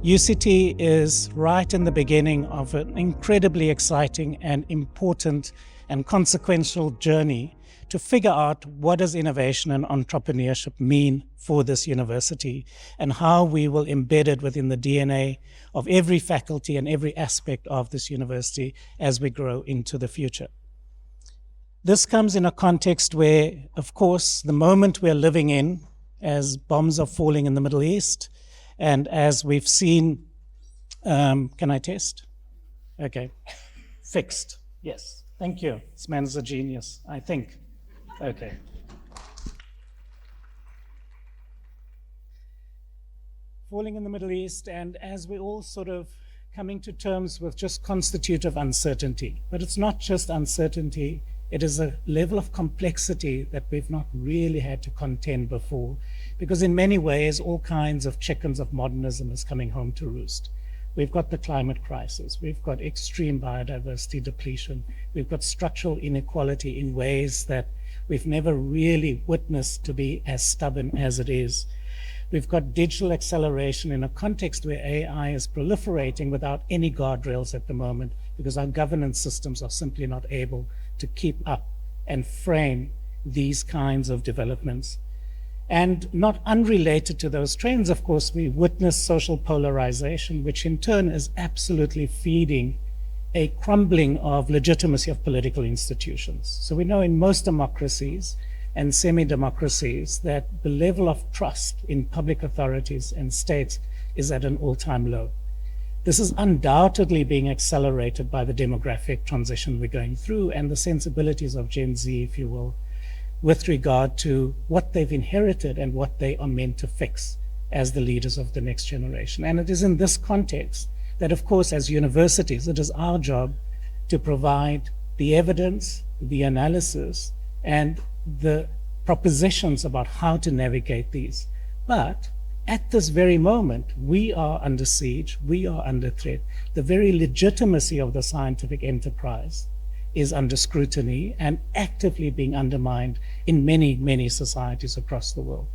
UCT is right in the beginning of an incredibly exciting and important and consequential journey to figure out what does innovation and entrepreneurship mean for this university and how we will embed it within the DNA of every faculty and every aspect of this university as we grow into the future. This comes in a context where, of course, the moment we're living in, as bombs are falling in the Middle East, and as we've seen, can I test? Okay, fixed, yes, thank you. This man's a genius, I think. Okay. Falling in the Middle East, and as we're all sort of coming to terms with just constitutive uncertainty, but it's not just uncertainty, it is a level of complexity that we've not really had to contend before, because in many ways, all kinds of chickens of modernism is coming home to roost. We've got the climate crisis, we've got extreme biodiversity depletion, we've got structural inequality in ways that we've never really witnessed to be as stubborn as it is. We've got digital acceleration in a context where AI is proliferating without any guardrails at the moment, because our governance systems are simply not able to keep up and frame these kinds of developments. And not unrelated to those trends, of course, we witness social polarization, which in turn is absolutely feeding a crumbling of legitimacy of political institutions. So we know in most democracies and semi-democracies that the level of trust in public authorities and states is at an all-time low. This is undoubtedly being accelerated by the demographic transition we're going through and the sensibilities of Gen Z, if you will, with regard to what they've inherited and what they are meant to fix as the leaders of the next generation. And it is in this context that, of course, as universities, it is our job to provide the evidence, the analysis, and the propositions about how to navigate these. But at this very moment, we are under siege, we are under threat. The very legitimacy of the scientific enterprise is under scrutiny and actively being undermined in many, many societies across the world.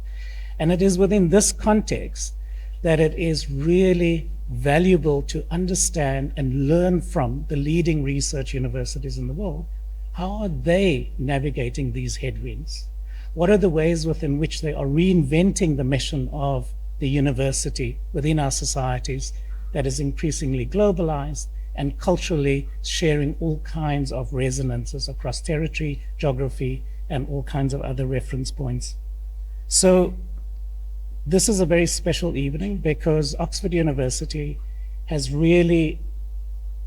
And it is within this context that it is really valuable to understand and learn from the leading research universities in the world. How are they navigating these headwinds? What are the ways within which they are reinventing the mission of the university within our societies that is increasingly globalized and culturally sharing all kinds of resonances across territory, geography, and all kinds of other reference points? So this is a very special evening because Oxford University has really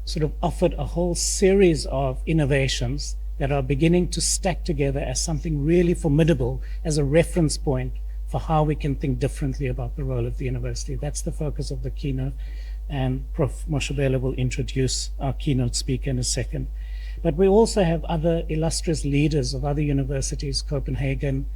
sort of offered a whole series of innovations that are beginning to stack together as something really formidable as a reference point for how we can think differently about the role of the university. That's the focus of the keynote, and Prof. Moshabela will introduce our keynote speaker in a second. But we also have other illustrious leaders of other universities, Copenhagen,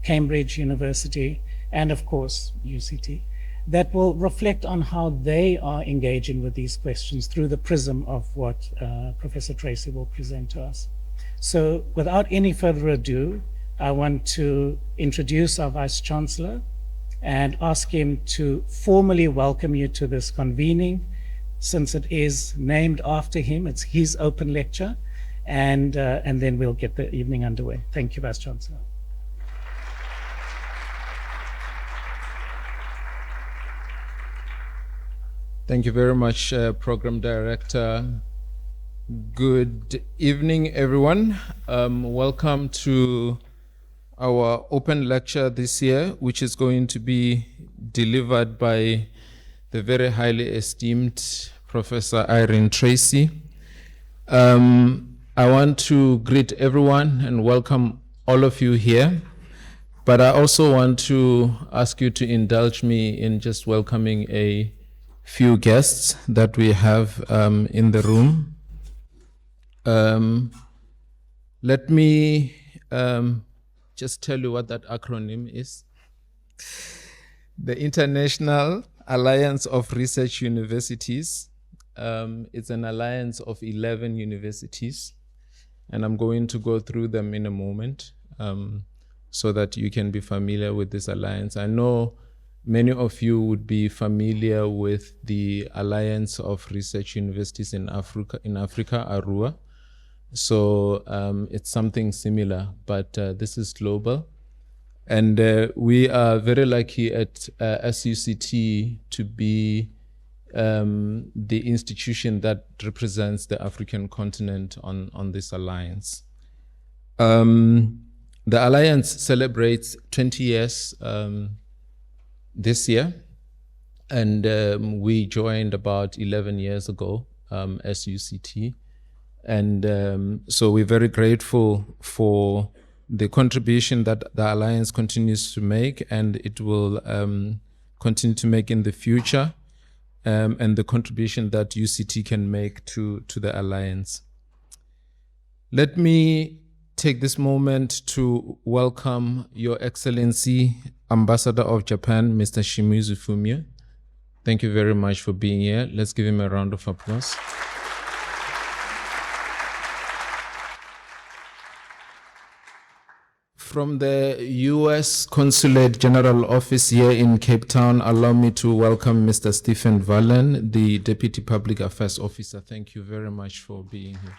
Cambridge University, and of course, UCT, that will reflect on how they are engaging with these questions through the prism of what Professor Tracey will present to us. So without any further ado, I want to introduce our Vice-Chancellor and ask him to formally welcome you to this convening, since it is named after him. It's his open lecture, and then we'll get the evening underway. Thank you, Vice-Chancellor. Thank you very much, Program Director. Good evening, everyone. Welcome to our open lecture this year, which is going to be delivered by the very highly esteemed Professor Irene Tracey. I want to greet everyone and welcome all of you here, but I also want to ask you to indulge me in just welcoming a few guests that we have in the room. Let me just tell you what that acronym is. The International Alliance of Research Universities. It's an alliance of 11 universities, and I'm going to go through them in a moment so that you can be familiar with this alliance. I know Many of you would be familiar with the Alliance of Research Universities in Africa, ARUA. So it's something similar, but this is global. And we are very lucky at SUCT to be the institution that represents the African continent on this alliance. The alliance celebrates 20 years this year, and we joined about 11 years ago, SUCT. And so we're very grateful for the contribution that the alliance continues to make, and it will continue to make in the future, and the contribution that UCT can make to the alliance. Let me take this moment to welcome Your Excellency, Ambassador of Japan, Mr. Shimizu Fumio. Thank you very much for being here. Let's give him a round of applause. From the U.S. Consulate General Office here in Cape Town, allow me to welcome Mr. Stephen Vallen, the Deputy Public Affairs Officer. Thank you very much for being here.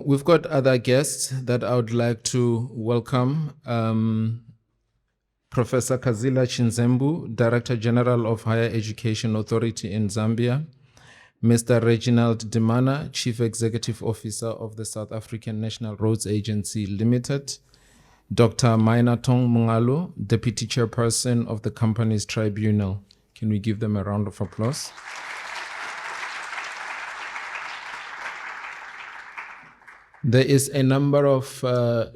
We've got other guests that I would like to welcome. Professor Kazila Chinzembu, Director General of Higher Education Authority in Zambia. Mr. Reginald Dimana, Chief Executive Officer of the South African National Roads Agency Limited. Dr. Mainatong Mungalo, Deputy Chairperson of the Companies Tribunal. Can we give them a round of applause? There is a number of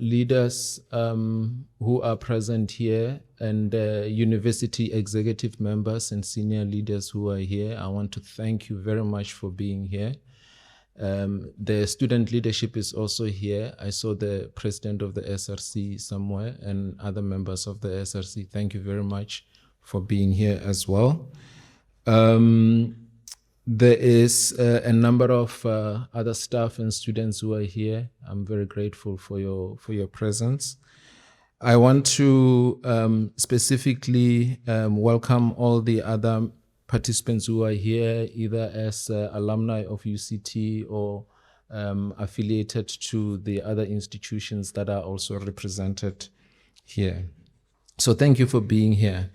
leaders who are present here, and university executive members and senior leaders who are here. I want to thank you very much for being here. The student leadership is also here. I saw the president of the SRC somewhere and other members of the SRC. Thank you very much for being here as well. There is a number of other staff and students who are here. I'm very grateful for your presence. I want to specifically welcome all the other participants who are here, either as alumni of UCT or affiliated to the other institutions that are also represented here. So thank you for being here.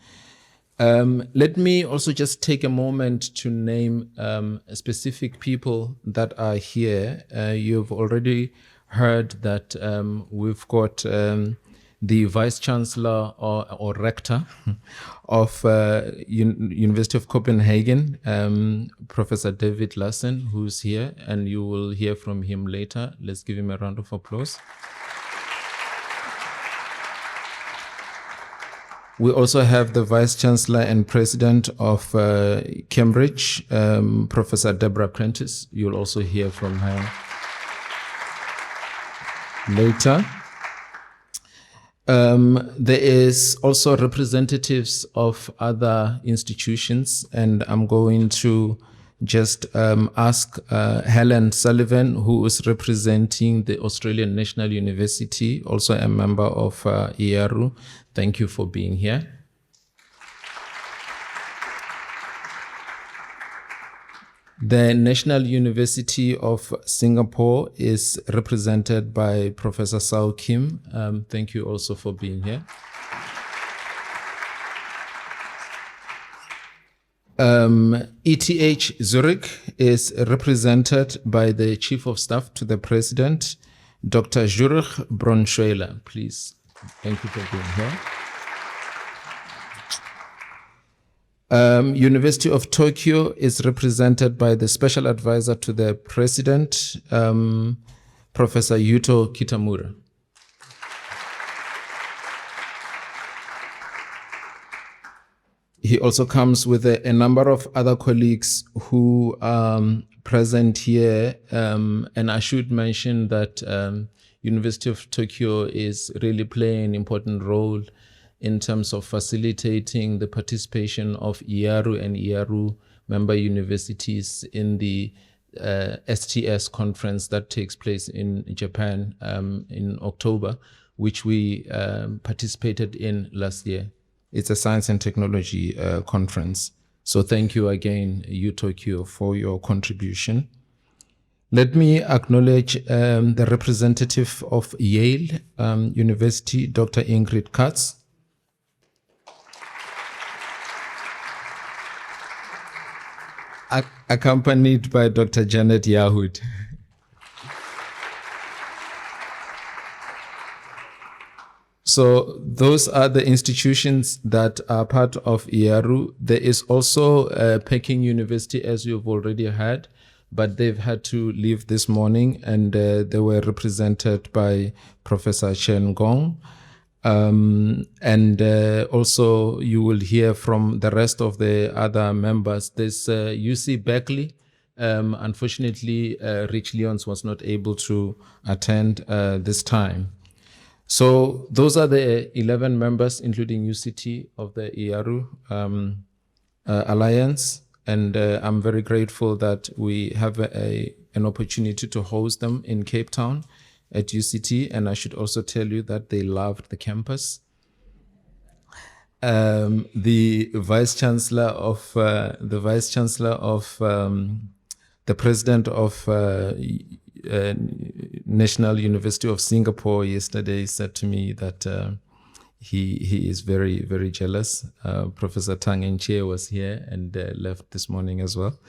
Let me also just take a moment to name specific people that are here. You've already heard that we've got the Vice-Chancellor or Rector of University of Copenhagen, Professor David Lassen, who's here, and you will hear from him later. Let's give him a round of applause. We also have the Vice-Chancellor and President of Cambridge, Professor Deborah Prentice. You'll also hear from her later. There is also representatives of other institutions, and I'm going to just ask Helen Sullivan, who is representing the Australian National University, also a member of IARU. Thank you for being here. The National University of Singapore is represented by Professor Sao Kim. Thank you also for being here. ETH Zurich is represented by the Chief of Staff to the President, Dr. Zurich Bronschweiler. Please, thank you for being here. University of Tokyo is represented by the Special Advisor to the President, Professor Yuto Kitamura. He also comes with a number of other colleagues who are present here. And I should mention that University of Tokyo is really playing an important role in terms of facilitating the participation of IARU and IARU member universities in the STS conference that takes place in Japan in October, which we participated in last year. It's a science and technology conference. So thank you again, UTOKyo, for your contribution. Let me acknowledge the representative of Yale University, Dr. Ingrid Katz. Accompanied by Dr. Janet Yahud. So those are the institutions that are part of IARU. There is also Peking University, as you've already heard, but they've had to leave this morning, and they were represented by Professor Chen Gong. And also you will hear from the rest of the other members. There's UC Berkeley. Unfortunately, Rich Lyons was not able to attend this time. So those are the 11 members, including UCT, of the IARU Alliance. And I'm very grateful that we have an opportunity to host them in Cape Town at UCT. And I should also tell you that they loved the campus. The Vice-Chancellor of the President of National University of Singapore yesterday said to me that he is very, very jealous. Professor Tang Enche was here and left this morning as well.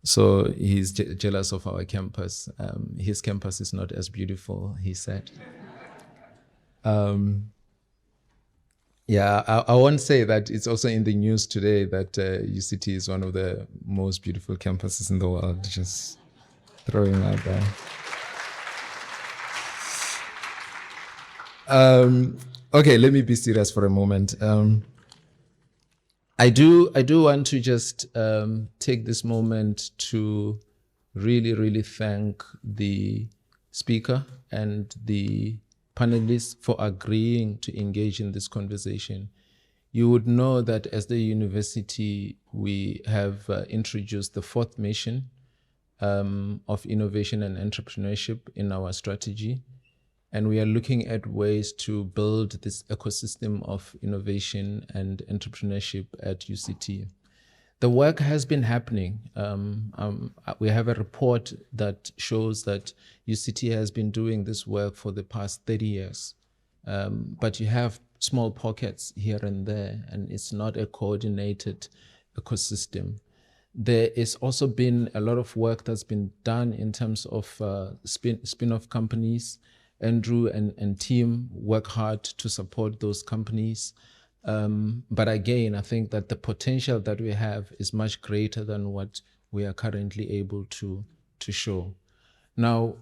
So he's jealous of our campus. His campus is not as beautiful, he said. Yeah, I won't say that. It's also in the news today that UCT is one of the most beautiful campuses in the world. Just throwing that there. Okay, let me be serious for a moment. I do want to just take this moment to really, really thank the speaker and the panelists for agreeing to engage in this conversation. You would know that as the university, we have introduced the 4th mission of innovation and entrepreneurship in our strategy. And we are looking at ways to build this ecosystem of innovation and entrepreneurship at UCT. The work has been happening. We have a report that shows that UCT has been doing this work for the past 30 years. But you have small pockets here and there, and it's not a coordinated ecosystem. There is also been a lot of work that's been done in terms of spin-off companies. Andrew and team work hard to support those companies. But again, I think that the potential that we have is much greater than what we are currently able to show. Now,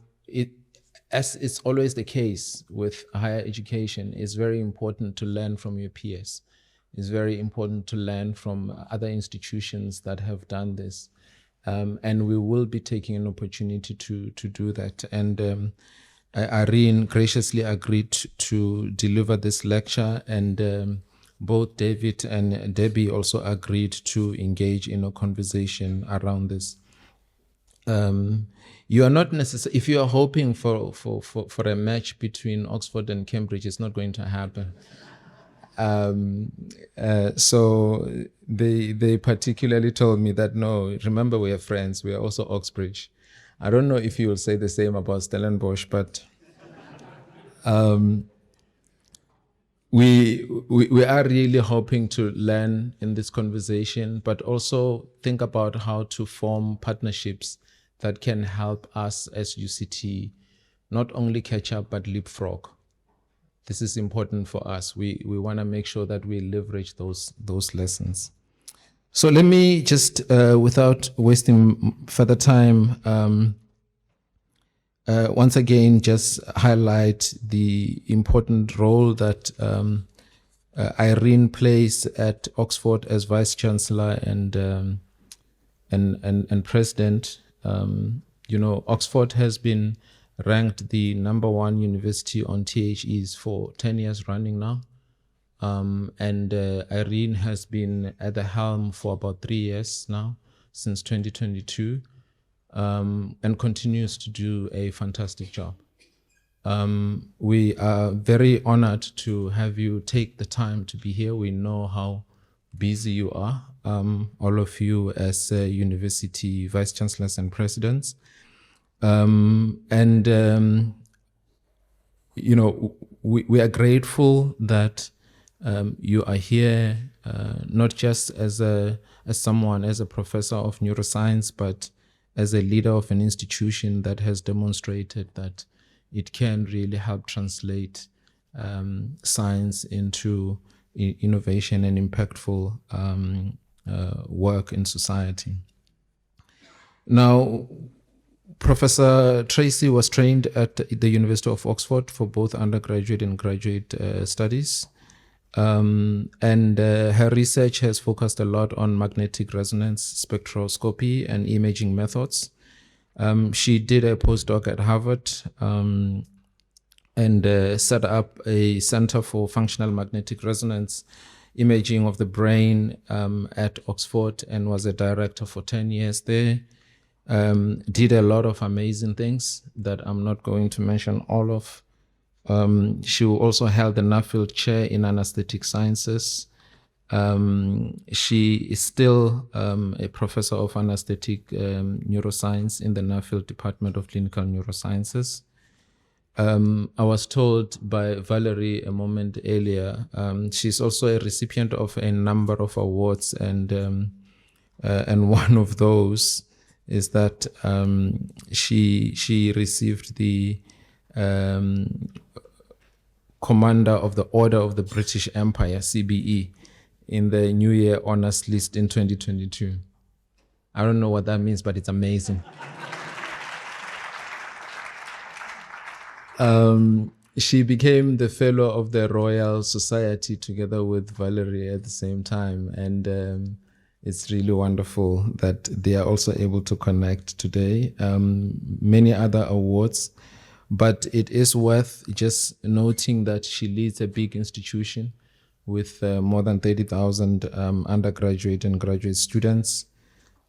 as it's always the case with higher education, it's very important to learn from your peers. It's very important to learn from other institutions that have done this. And we will be taking an opportunity to do that. And Irene graciously agreed to deliver this lecture, and both David and Debbie also agreed to engage in a conversation around this. You are not necessarily, if you are hoping for a match between Oxford and Cambridge, it's not going to happen. So they particularly told me that, no, remember we are friends, we are also Oxbridge. I don't know if you will say the same about Stellenbosch, but we are really hoping to learn in this conversation, but also think about how to form partnerships that can help us as UCT not only catch up, but leapfrog. This is important for us. We want to make sure that we leverage those lessons. So let me just, without wasting further time, once again, just highlight the important role that Irene plays at Oxford as Vice-Chancellor and President. Oxford has been ranked the #1 university on THEs for 10 years running now. And Irene has been at the helm for about 3 years now, since 2022, and continues to do a fantastic job. We are very honored to have you take the time to be here. We know how busy you are, all of you as university vice-chancellors and presidents. You know, we are grateful that you are here, not just as a professor of neuroscience, but as a leader of an institution that has demonstrated that it can really help translate science into innovation and impactful work in society. Now, Professor Tracey was trained at the University of Oxford for both undergraduate and graduate studies. Her research has focused a lot on magnetic resonance spectroscopy and imaging methods. She did a postdoc at Harvard and set up a Center for Functional Magnetic Resonance Imaging of the Brain at Oxford and was a director for 10 years there. Did a lot of amazing things that I'm not going to mention all of. She also held the Nuffield Chair in Anesthetic Sciences. She is still a professor of anesthetic neuroscience in the Nuffield Department of Clinical Neurosciences. I was told by Valerie a moment earlier, she's also a recipient of a number of awards, and one of those is that she received the Commander of the Order of the British Empire, CBE, in the New Year Honours List in 2022. I don't know what that means, but it's amazing. She became the Fellow of the Royal Society together with Valerie at the same time, and it's really wonderful that they are also able to connect today. Many other awards, but it is worth just noting that she leads a big institution with more than 30,000 undergraduate and graduate students,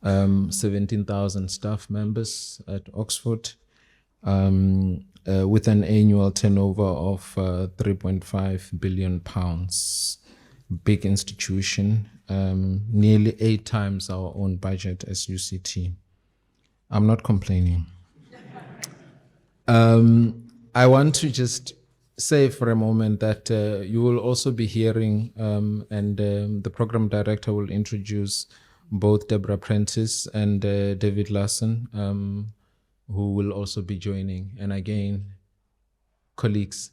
17,000 staff members at Oxford, with an annual turnover of 3.5 billion pounds. Big institution, nearly 8 times our own budget as UCT. I'm not complaining. I want to just say for a moment that you will also be hearing, and the program director will introduce both Deborah Prentice and David Lassen, who will also be joining. And again, colleagues,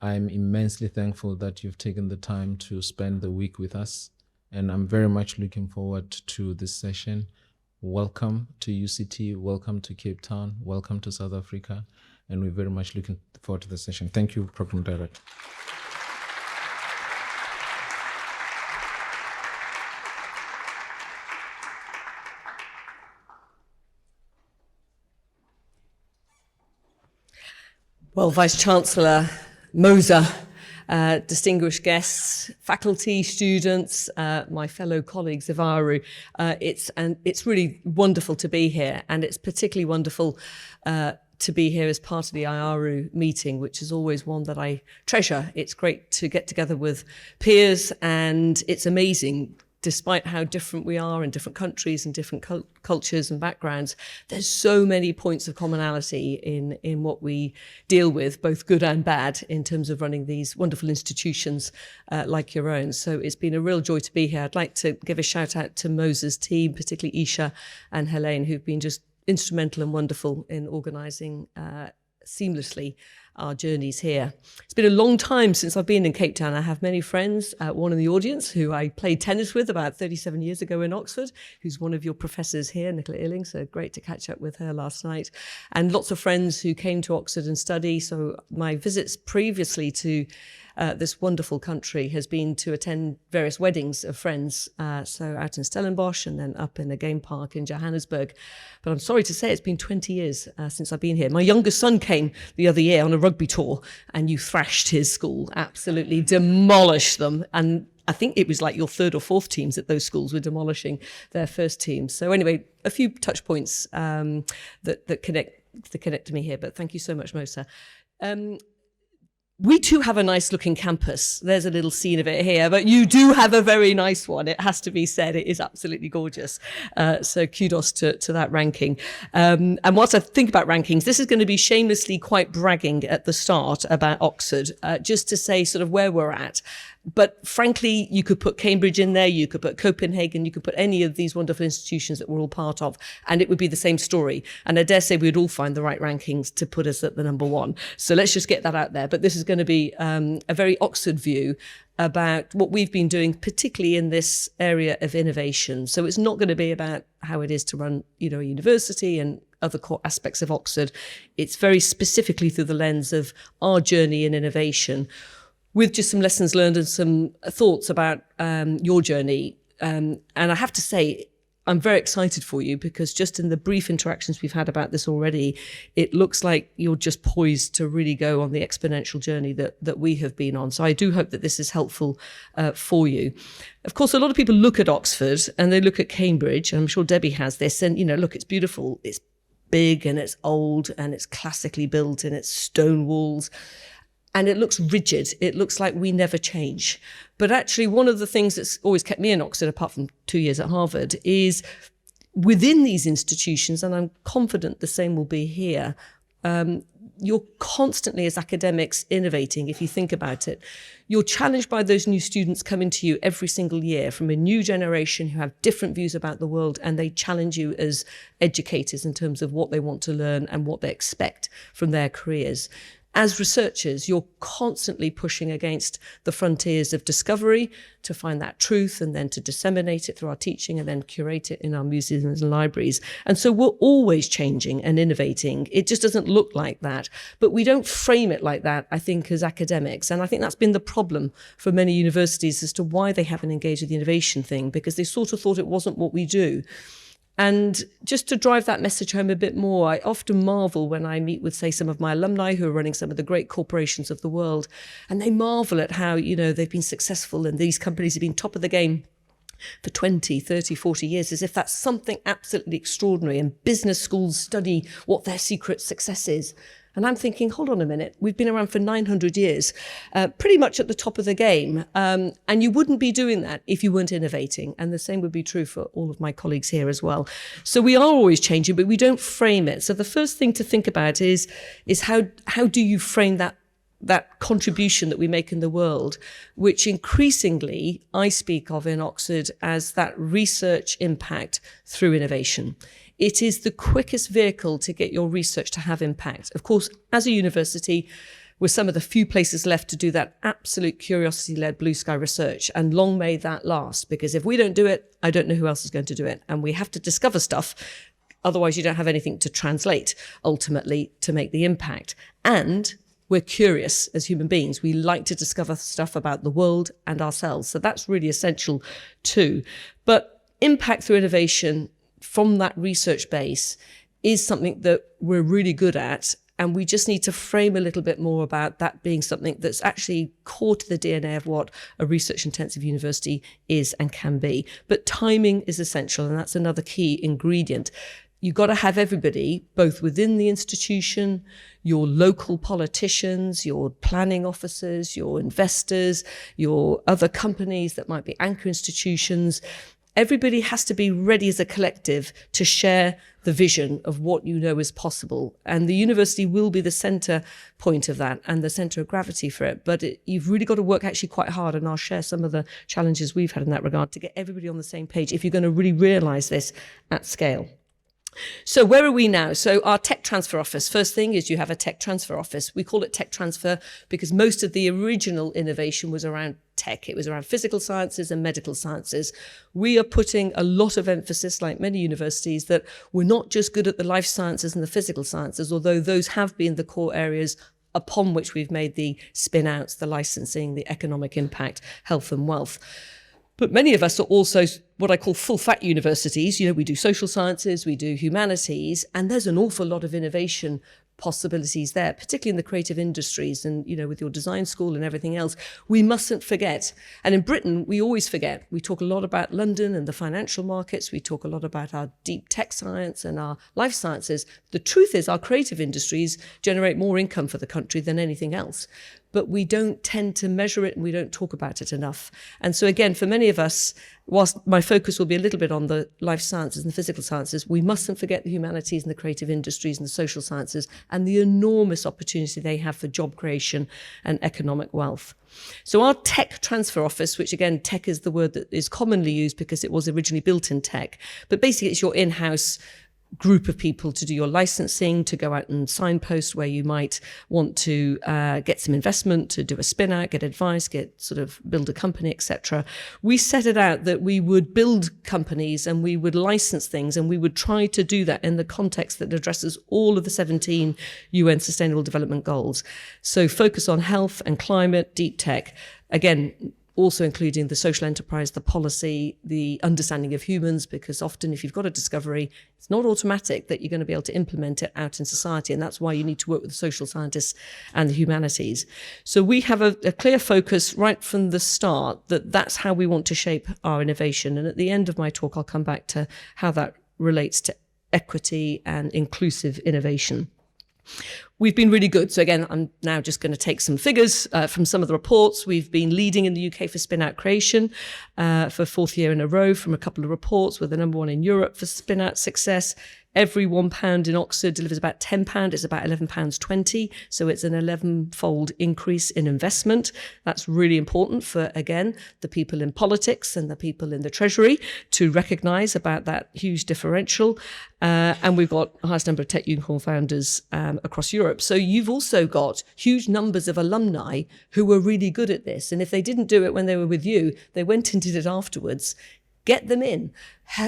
I'm immensely thankful that you've taken the time to spend the week with us, and I'm very much looking forward to this session. Welcome to UCT, welcome to Cape Town, welcome to South Africa, and we're very much looking forward to the session. Thank you, Program Director. Well, Vice-Chancellor Mosa, distinguished guests, faculty, students, my fellow colleagues of IARU, it's really wonderful to be here, and it's particularly wonderful to be here as part of the IARU meeting, which is always one that I treasure. It's great to get together with peers, and it's amazing, despite how different we are in different countries and different cultures and backgrounds, there's so many points of commonality in what we deal with, both good and bad, in terms of running these wonderful institutions like your own. So it's been a real joy to be here. I'd like to give a shout out to Mosa's team, particularly Isha and Helene, who've been just instrumental and wonderful in organising seamlessly our journeys here. It's been a long time since I've been in Cape Town. I have many friends, one in the audience who I played tennis with about 37 years ago in Oxford, who's one of your professors here, Nicola Illing, so great to catch up with her last night. And lots of friends who came to Oxford and study. So my visits previously to this wonderful country has been to attend various weddings of friends, so out in Stellenbosch and then up in a game park in Johannesburg. But I'm sorry to say it's been 20 years since I've been here. My youngest son came the other year on a rugby tour, and you thrashed his school, absolutely demolished them. And I think it was like your third or fourth teams at those schools were demolishing their first teams. So anyway, a few touch points that connect to me here, but thank you so much, Mosa. We too have a nice looking campus. There's a little scene of it here, but you do have a very nice one. It has to be said. It is absolutely gorgeous. So kudos to that ranking. And whilst I think about rankings, this is going to be shamelessly quite bragging at the start about Oxford, just to say sort of where we're at. But frankly, you could put Cambridge in there, you could put Copenhagen, you could put any of these wonderful institutions that we're all part of, and it would be the same story. And I dare say we'd all find the right rankings to put us at the number one. So let's just get that out there. But this is going to be a very Oxford view about what we've been doing, particularly in this area of innovation. So it's not going to be about how it is to run, a university and other core aspects of Oxford. It's very specifically through the lens of our journey in innovation, with just some lessons learned and some thoughts about your journey. And I have to say, I'm very excited for you, because just in the brief interactions we've had about this already, it looks like you're just poised to really go on the exponential journey that we have been on. So I do hope that this is helpful for you. Of course, a lot of people look at Oxford and they look at Cambridge, and I'm sure Debbie has this, and, look, it's beautiful, it's big and it's old and it's classically built and it's stone walls. And it looks rigid. It looks like we never change. But actually, one of the things that's always kept me in Oxford, apart from 2 years at Harvard, is within these institutions, and I'm confident the same will be here, you're constantly, as academics, innovating, if you think about it. You're challenged by those new students coming to you every single year from a new generation who have different views about the world, and they challenge you as educators in terms of what they want to learn and what they expect from their careers. As researchers, you're constantly pushing against the frontiers of discovery to find that truth, and then to disseminate it through our teaching, and then curate it in our museums and libraries. And so we're always changing and innovating. It just doesn't look like that. But we don't frame it like that, I think, as academics. And I think that's been the problem for many universities as to why they haven't engaged with the innovation thing, because they sort of thought it wasn't what we do. And just to drive that message home a bit more, I often marvel when I meet with, say, some of my alumni who are running some of the great corporations of the world, and they marvel at how, they've been successful and these companies have been top of the game for 20, 30, 40 years, as if that's something absolutely extraordinary, and business schools study what their secret success is. And I'm thinking, hold on a minute, we've been around for 900 years, pretty much at the top of the game. And you wouldn't be doing that if you weren't innovating. And the same would be true for all of my colleagues here as well. So we are always changing, but we don't frame it. So the first thing to think about is how do you frame that contribution that we make in the world, which increasingly I speak of in Oxford as that research impact through innovation. It is the quickest vehicle to get your research to have impact. Of course, as a university, we're some of the few places left to do that absolute curiosity-led blue sky research, and long may that last, because if we don't do it, I don't know who else is going to do it. And we have to discover stuff. Otherwise, you don't have anything to translate, ultimately, to make the impact. And we're curious as human beings. We like to discover stuff about the world and ourselves. So that's really essential too. But impact through innovation from that research base is something that we're really good at. And we just need to frame a little bit more about that being something that's actually core to the DNA of what a research-intensive university is and can be. But timing is essential, and that's another key ingredient. You've got to have everybody, both within the institution, your local politicians, your planning officers, your investors, your other companies that might be anchor institutions. Everybody has to be ready as a collective to share the vision of what you know is possible. And the university will be the center point of that and the center of gravity for it. But you've really got to work actually quite hard, and I'll share some of the challenges we've had in that regard to get everybody on the same page if you're going to really realize this at scale. So where are we now? So our tech transfer office, first thing is you have a tech transfer office. We call it tech transfer because most of the original innovation was around tech. It was around physical sciences and medical sciences. We are putting a lot of emphasis, like many universities, that we're not just good at the life sciences and the physical sciences, although those have been the core areas upon which we've made the spin-outs, the licensing, the economic impact, health and wealth. But many of us are also what I call full-fat universities. We do social sciences, we do humanities, and there's an awful lot of innovation possibilities there, particularly in the creative industries and, with your design school and everything else. We mustn't forget. And in Britain, we always forget. We talk a lot about London and the financial markets. We talk a lot about our deep tech science and our life sciences. The truth is our creative industries generate more income for the country than anything else. But we don't tend to measure it and we don't talk about it enough. And so again, for many of us, whilst my focus will be a little bit on the life sciences and the physical sciences, we mustn't forget the humanities and the creative industries and the social sciences and the enormous opportunity they have for job creation and economic wealth. So our tech transfer office, which again, tech is the word that is commonly used because it was originally built in tech, but basically it's your in-house group of people to do your licensing, to go out and signpost where you might want to get some investment, to do a spin-out, get advice, build a company, etc. We set it out that we would build companies and we would license things, and we would try to do that in the context that addresses all of the 17 UN Sustainable Development Goals. So focus on health and climate, deep tech. Again, also including the social enterprise, the policy, the understanding of humans, because often if you've got a discovery, it's not automatic that you're going to be able to implement it out in society. And that's why you need to work with the social scientists and the humanities. So we have a clear focus right from the start that that's how we want to shape our innovation. And at the end of my talk, I'll come back to how that relates to equity and inclusive innovation. We've been really good. So again, I'm now just going to take some figures from some of the reports. We've been leading in the UK for spin-out creation for fourth year in a row from a couple of reports. We're the number one in Europe for spin-out success. Every £1 in Oxford delivers about £10. It's about £11.20. So it's an 11-fold increase in investment. That's really important for, again, the people in politics and the people in the Treasury to recognise about that huge differential. And we've got the highest number of tech unicorn founders across Europe. So you've also got huge numbers of alumni who were really good at this. And if they didn't do it when they were with you, they went and did it afterwards. Get them in,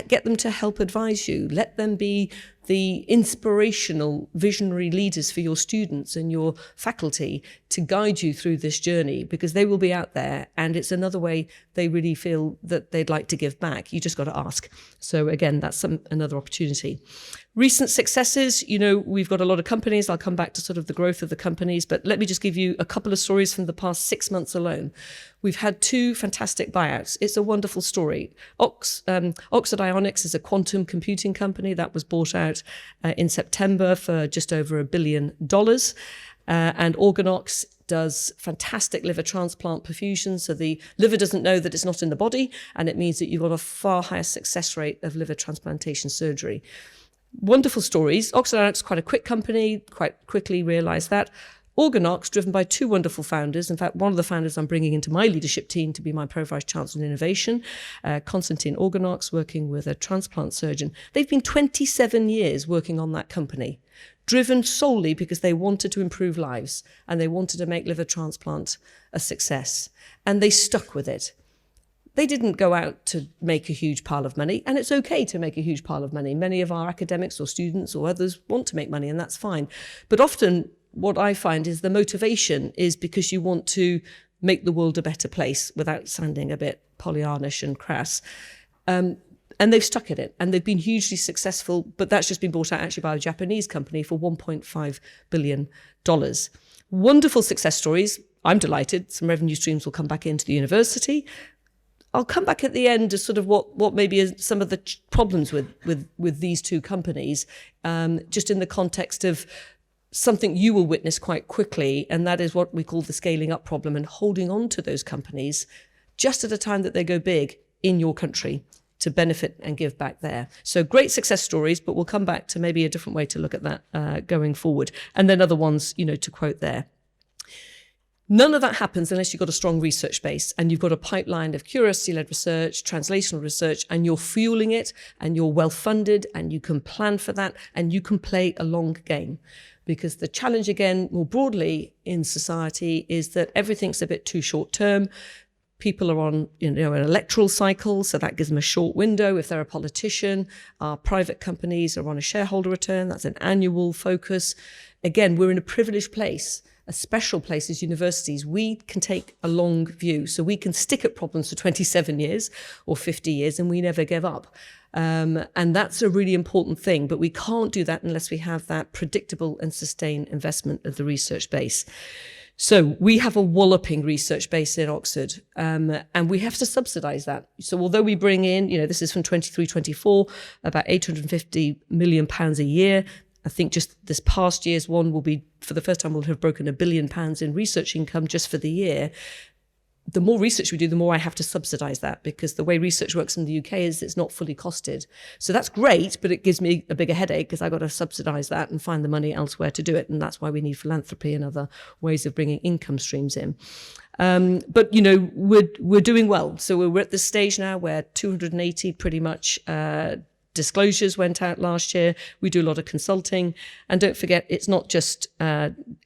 get them to help advise you, let them be the inspirational visionary leaders for your students and your faculty to guide you through this journey, because they will be out there and it's another way they really feel that they'd like to give back. You just got to ask. So again, that's another opportunity. Recent successes, we've got a lot of companies. I'll come back to sort of the growth of the companies, but let me just give you a couple of stories from the past 6 months alone. We've had 2 fantastic buyouts. It's a wonderful story. Oxford Ionics is a quantum computing company that was bought out in September for just over $1 billion. And Organox does fantastic liver transplant perfusion. So the liver doesn't know that it's not in the body, and it means that you've got a far higher success rate of liver transplantation surgery. Wonderful stories. Oxford Ionics is quite a quick company, quite quickly realised that. Organox, driven by 2 wonderful founders. In fact, one of the founders I'm bringing into my leadership team to be my Pro-Vice-Chancellor in Innovation, Konstantin Organox, working with a transplant surgeon. They've been 27 years working on that company, driven solely because they wanted to improve lives and they wanted to make liver transplant a success. And they stuck with it. They didn't go out to make a huge pile of money, and it's okay to make a huge pile of money. Many of our academics or students or others want to make money, and that's fine. But often what I find is the motivation is because you want to make the world a better place without sounding a bit Pollyannish and crass. And they've stuck at it, and they've been hugely successful, but that's just been bought out actually by a Japanese company for $1.5 billion. Wonderful success stories. I'm delighted. Some revenue streams will come back into the university. I'll come back at the end to sort of what maybe is some of the problems with these 2 companies, just in the context of something you will witness quite quickly, and that is what we call the scaling up problem and holding on to those companies just at a time that they go big in your country to benefit and give back there. So great success stories, but we'll come back to maybe a different way to look at that going forward. And then other ones, to quote there. None of that happens unless you've got a strong research base and you've got a pipeline of curiosity-led research, translational research, and you're fueling it and you're well-funded and you can plan for that and you can play a long game. Because the challenge, again, more broadly in society is that everything's a bit too short-term. People are on, an electoral cycle, so that gives them a short window. If they're a politician, our private companies are on a shareholder return. That's an annual focus. Again, we're in a privileged place. A special place as universities. We can take a long view. So we can stick at problems for 27 years or 50 years and we never give up. And that's a really important thing, but we can't do that unless we have that predictable and sustained investment of the research base. So we have a walloping research base in Oxford, and we have to subsidise that. So although we bring in, this is from 23-24, about £850 million a year, I think just this past year's one will be, for the first time, we'll have broken £1 billion in research income just for the year. The more research we do, the more I have to subsidise that, because the way research works in the UK is it's not fully costed. So that's great, but it gives me a bigger headache because I've got to subsidise that and find the money elsewhere to do it. And that's why we need philanthropy and other ways of bringing income streams in. But we're doing well. So we're at this stage now where 280 pretty much disclosures went out last year. We do a lot of consulting, and don't forget, it's not just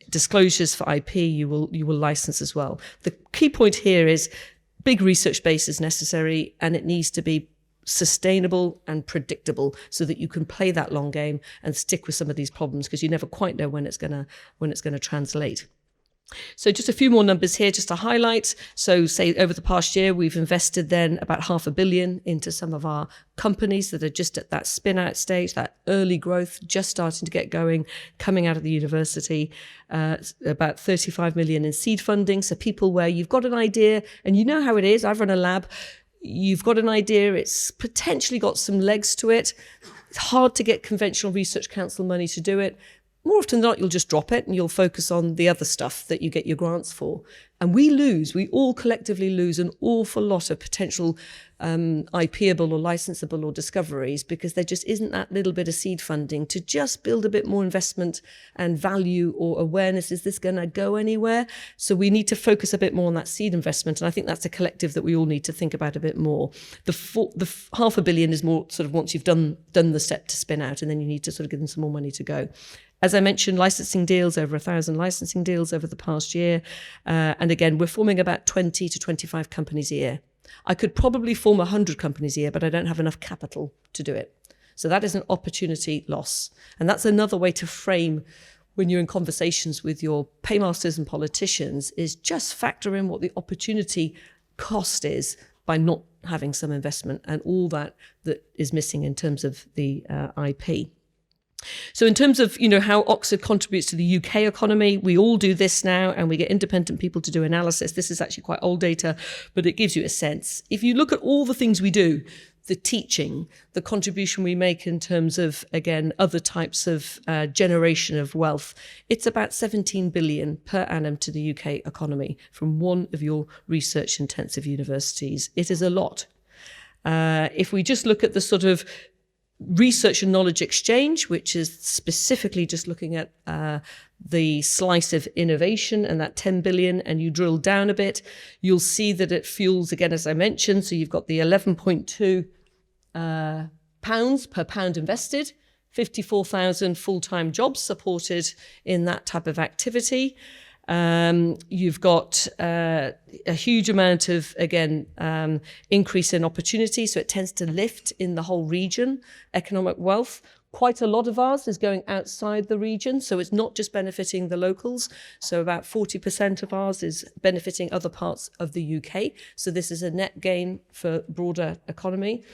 disclosures for IP. You will license as well. The key point here is big research base is necessary, and it needs to be sustainable and predictable so that you can play that long game and stick with some of these problems, because you never quite know when it's going to translate. So just a few more numbers here just to highlight. So say over the past year, we've invested then about £500 million into some of our companies that are just at that spin-out stage, that early growth, just starting to get going, coming out of the university. About 35 million in seed funding. So people where you've got an idea, and you know how it is. I've run a lab. You've got an idea. It's potentially got some legs to it. It's hard to get conventional research council money to do it. More often than not, you'll just drop it and you'll focus on the other stuff that you get your grants for. And we all collectively lose an awful lot of potential IPable or licensable or discoveries, because there just isn't that little bit of seed funding to just build a bit more investment and value or awareness. Is this going to go anywhere? So we need to focus a bit more on that seed investment. And I think that's a collective that we all need to think about a bit more. The £500 million is more sort of once you've done the step to spin out, and then you need to sort of give them some more money to go. As I mentioned, licensing deals, over 1,000 licensing deals over the past year. And again, we're forming about 20 to 25 companies a year. I could probably form 100 companies a year, but I don't have enough capital to do it. So that is an opportunity loss. And that's another way to frame, when you're in conversations with your paymasters and politicians, is just factor in what the opportunity cost is by not having some investment and all that is missing in terms of the IP. So in terms of, how Oxford contributes to the UK economy, we all do this now, and we get independent people to do analysis. This is actually quite old data, but it gives you a sense. If you look at all the things we do, the teaching, the contribution we make in terms of, again, other types of generation of wealth, it's about 17 billion per annum to the UK economy from one of your research-intensive universities. It is a lot. If we just look at the sort of research and knowledge exchange, which is specifically just looking at the slice of innovation and that 10 billion, and you drill down a bit, you'll see that it fuels, again, as I mentioned, so you've got the 11.2 pounds per pound invested, 54,000 full-time jobs supported in that type of activity. You've got a huge amount of, again, increase in opportunity. So it tends to lift in the whole region, economic wealth. Quite a lot of ours is going outside the region. So it's not just benefiting the locals. So about 40% of ours is benefiting other parts of the UK. So this is a net gain for broader economy.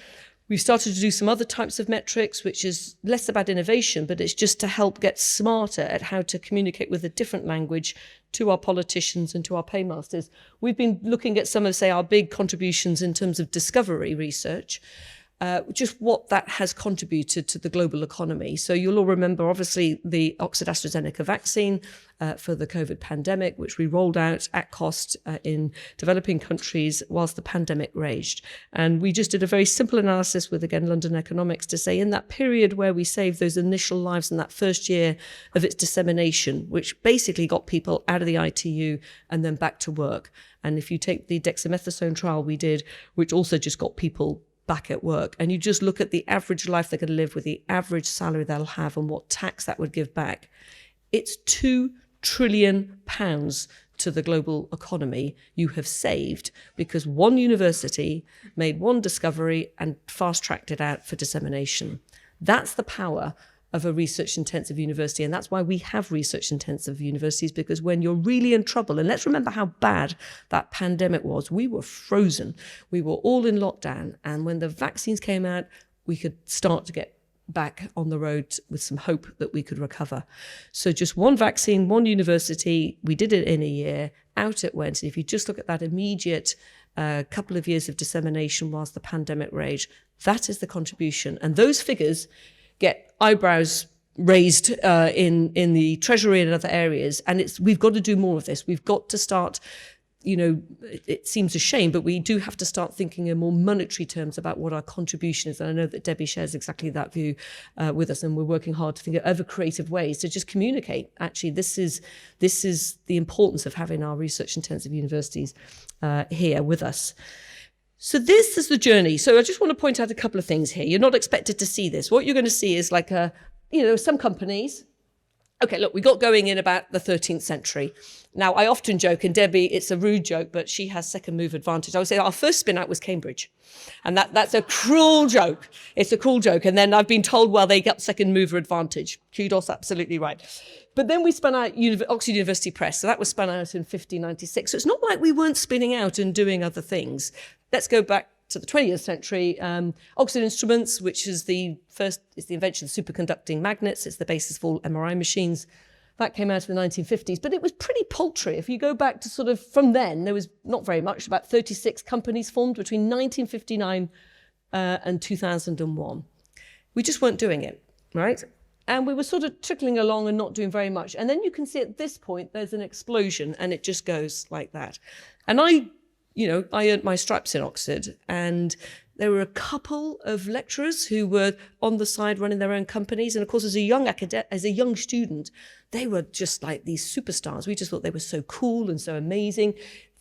We've started to do some other types of metrics, which is less about innovation, but it's just to help get smarter at how to communicate with a different language to our politicians and to our paymasters. We've been looking at some of, say, our big contributions in terms of discovery research, just what that has contributed to the global economy. So you'll all remember, obviously, the Oxford AstraZeneca vaccine for the COVID pandemic, which we rolled out at cost in developing countries whilst the pandemic raged. And we just did a very simple analysis with, again, London Economics to say in that period where we saved those initial lives in that first year of its dissemination, which basically got people out of the ITU and then back to work. And if you take the dexamethasone trial we did, which also just got people back at work, and you just look at the average life they're going to live with, the average salary they'll have, and what tax that would give back, it's £2 trillion to the global economy you have saved because one university made one discovery and fast-tracked it out for dissemination. That's the power of a research-intensive university, and that's why we have research-intensive universities, because when you're really in trouble, and let's remember how bad that pandemic was, we were frozen. We were all in lockdown, and when the vaccines came out, we could start to get back on the road with some hope that we could recover. So just one vaccine, one university, we did it in a year, out it went. And if you just look at that immediate couple of years of dissemination whilst the pandemic raged, that is the contribution. And those figures get eyebrows raised in the Treasury and other areas. And we've got to do more of this. We've got to start, it seems a shame, but we do have to start thinking in more monetary terms about what our contribution is. And I know that Debbie shares exactly that view with us, and we're working hard to think of other creative ways to just communicate. Actually, this is the importance of having our research-intensive universities here with us. So this is the journey. So I just want to point out a couple of things here. You're not expected to see this. What you're going to see is like some companies. Okay, look, we got going in about the 13th century. Now, I often joke, and Debbie, it's a rude joke, but she has second move advantage. I would say our first Spinout was Cambridge. And that's a cruel joke. It's a cruel joke. And then I've been told, well, they got second mover advantage. Kudos, absolutely right. But then we spun out Oxford University Press. So that was spun out in 1596. So it's not like we weren't spinning out and doing other things. Let's go back to the 20th century. Oxford Instruments, which is the invention of superconducting magnets. It's the basis for all MRI machines. That came out in the 1950s, but it was pretty paltry. If you go back to sort of from then, there was not very much, about 36 companies formed between 1959 and 2001. We just weren't doing it, right? And we were sort of trickling along and not doing very much. And then you can see at this point, there's an explosion and it just goes like that. And I earned my stripes in Oxford, and there were a couple of lecturers who were on the side running their own companies. And of course, as a young student, they were just like these superstars. We just thought they were so cool and so amazing,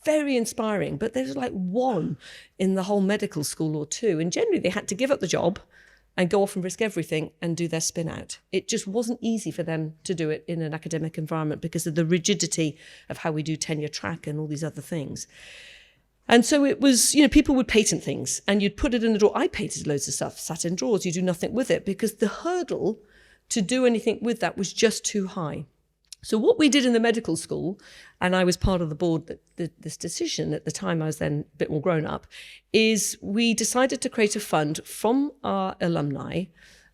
very inspiring. But there was like one in the whole medical school or two. And generally, they had to give up the job and go off and risk everything and do their spin out. It just wasn't easy for them to do it in an academic environment because of the rigidity of how we do tenure track and all these other things. And so it was, people would patent things and you'd put it in the drawer. I patented loads of stuff, sat in drawers, you do nothing with it because the hurdle to do anything with that was just too high. So what we did in the medical school, and I was part of the board, this decision at the time, I was then a bit more grown up, is we decided to create a fund from our alumni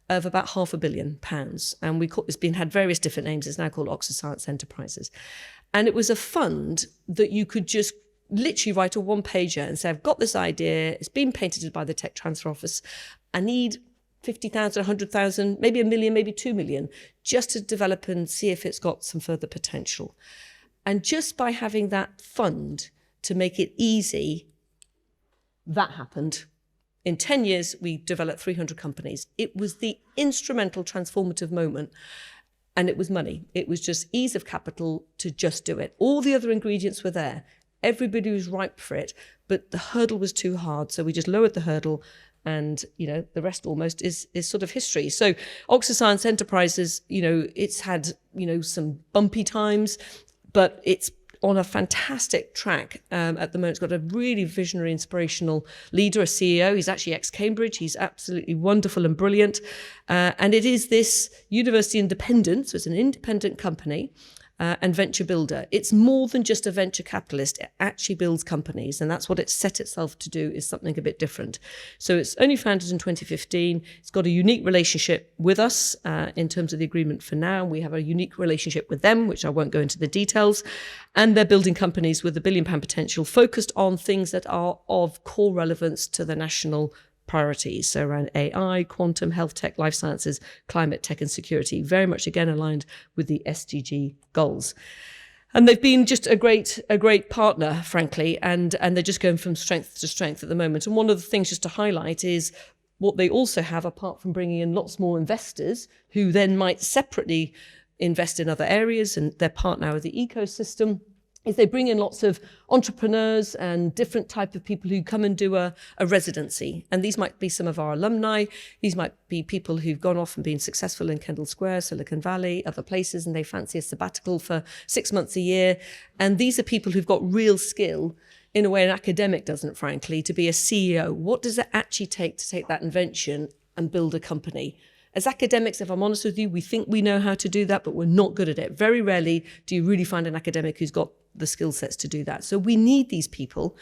of about £500 million. And it's had various different names. It's now called Oxford Science Enterprises. And it was a fund that you could just literally write a one-pager and say, I've got this idea, it's been patented by the Tech Transfer Office, I need 50,000, 100,000, maybe 1 million, maybe 2 million, just to develop and see if it's got some further potential. And just by having that fund to make it easy, that happened. In 10 years, we developed 300 companies. It was the instrumental transformative moment. And it was money. It was just ease of capital to just do it. All the other ingredients were there. Everybody was ripe for it, but the hurdle was too hard. So we just lowered the hurdle, and the rest almost is sort of history. So Oxford Science Enterprises, it's had some bumpy times, but it's on a fantastic track at the moment. It's got a really visionary, inspirational leader, a CEO. He's actually ex-Cambridge. He's absolutely wonderful and brilliant. And it is this university independent, so it's an independent company, and venture builder. It's more than just a venture capitalist. It actually builds companies, and that's what it set itself to do, is something a bit different. So it's only founded in 2015. It's got a unique relationship with us in terms of the agreement for now. We have a unique relationship with them, which I won't go into the details. And they're building companies with £1 billion potential, focused on things that are of core relevance to the national priorities, so around AI, quantum, health tech, life sciences, climate tech and security, very much again aligned with the SDG goals. And they've been just a great partner, frankly, and they're just going from strength to strength at the moment. And one of the things just to highlight is what they also have, apart from bringing in lots more investors who then might separately invest in other areas, and they're part now of the ecosystem, is they bring in lots of entrepreneurs and different type of people who come and do a residency. And these might be some of our alumni. These might be people who've gone off and been successful in Kendall Square, Silicon Valley, other places, and they fancy a sabbatical for 6 months a year. And these are people who've got real skill in a way an academic doesn't, frankly, to be a CEO. What does it actually take to take that invention and build a company? As academics, if I'm honest with you, we think we know how to do that, but we're not good at it. Very rarely do you really find an academic who's got the skill sets to do that. So we need these people.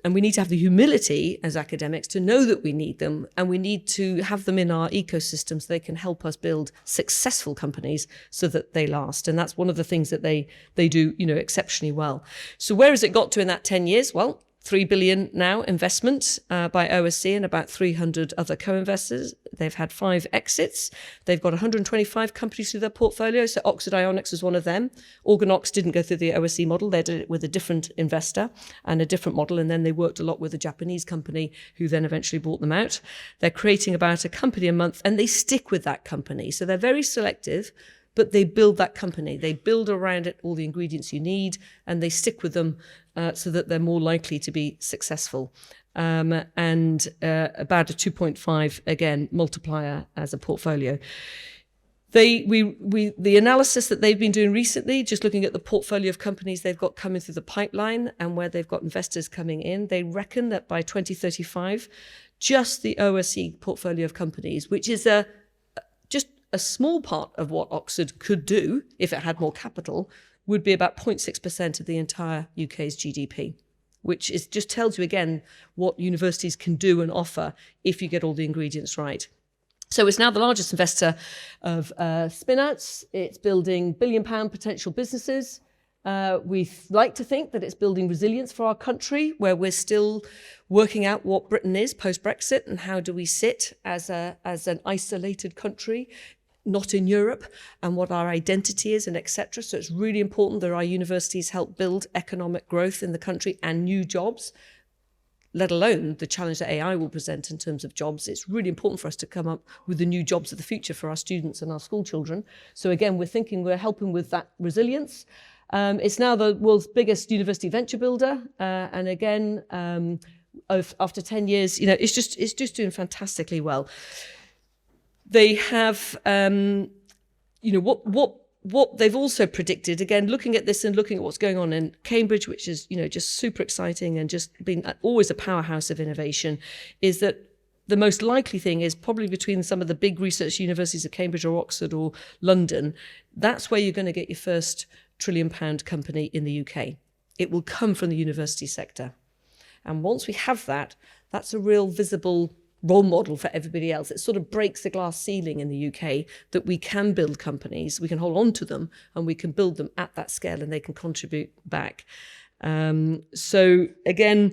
And we need to have the humility as academics to know that we need them, and we need to have them in our ecosystem so they can help us build successful companies so that they last. And that's one of the things that they do, exceptionally well. So where has it got to in that 10 years? Well, 3 billion now investment by OSC and about 300 other co-investors. They've had 5 exits. They've got 125 companies through their portfolio. So Oxford Ionics was one of them. Organox didn't go through the OSC model. They did it with a different investor and a different model. And then they worked a lot with a Japanese company who then eventually bought them out. They're creating about a company a month, and they stick with that company. So they're very selective, but they build that company. They build around it all the ingredients you need, and they stick with them so that they're more likely to be successful. And about a 2.5, again, multiplier as a portfolio. The analysis that they've been doing recently, just looking at the portfolio of companies they've got coming through the pipeline and where they've got investors coming in, they reckon that by 2035, just the OSC portfolio of companies, which is just a small part of what Oxford could do if it had more capital, would be about 0.6% of the entire UK's GDP, which just tells you again what universities can do and offer if you get all the ingredients right. So it's now the largest investor of Spinouts. It's building £1 billion potential businesses. We like to think that it's building resilience for our country, where we're still working out what Britain is post-Brexit and how do we sit as an isolated country, not in Europe, and what our identity is, and etc. So it's really important that our universities help build economic growth in the country and new jobs, let alone the challenge that AI will present in terms of jobs. It's really important for us to come up with the new jobs of the future for our students and our school children. So again, we're helping with that resilience. It's now the world's biggest university venture builder. And again, after 10 years, it's just doing fantastically well. They have, what they've also predicted, again, looking at this and looking at what's going on in Cambridge, which is, just super exciting and just been always a powerhouse of innovation, is that the most likely thing is probably between some of the big research universities of Cambridge or Oxford or London. That's where you're going to get your first £1 trillion company in the UK. It will come from the university sector. And once we have that, that's a real visible role model for everybody else. It sort of breaks the glass ceiling in the UK that we can build companies, we can hold on to them, and we can build them at that scale, and they can contribute back. So again,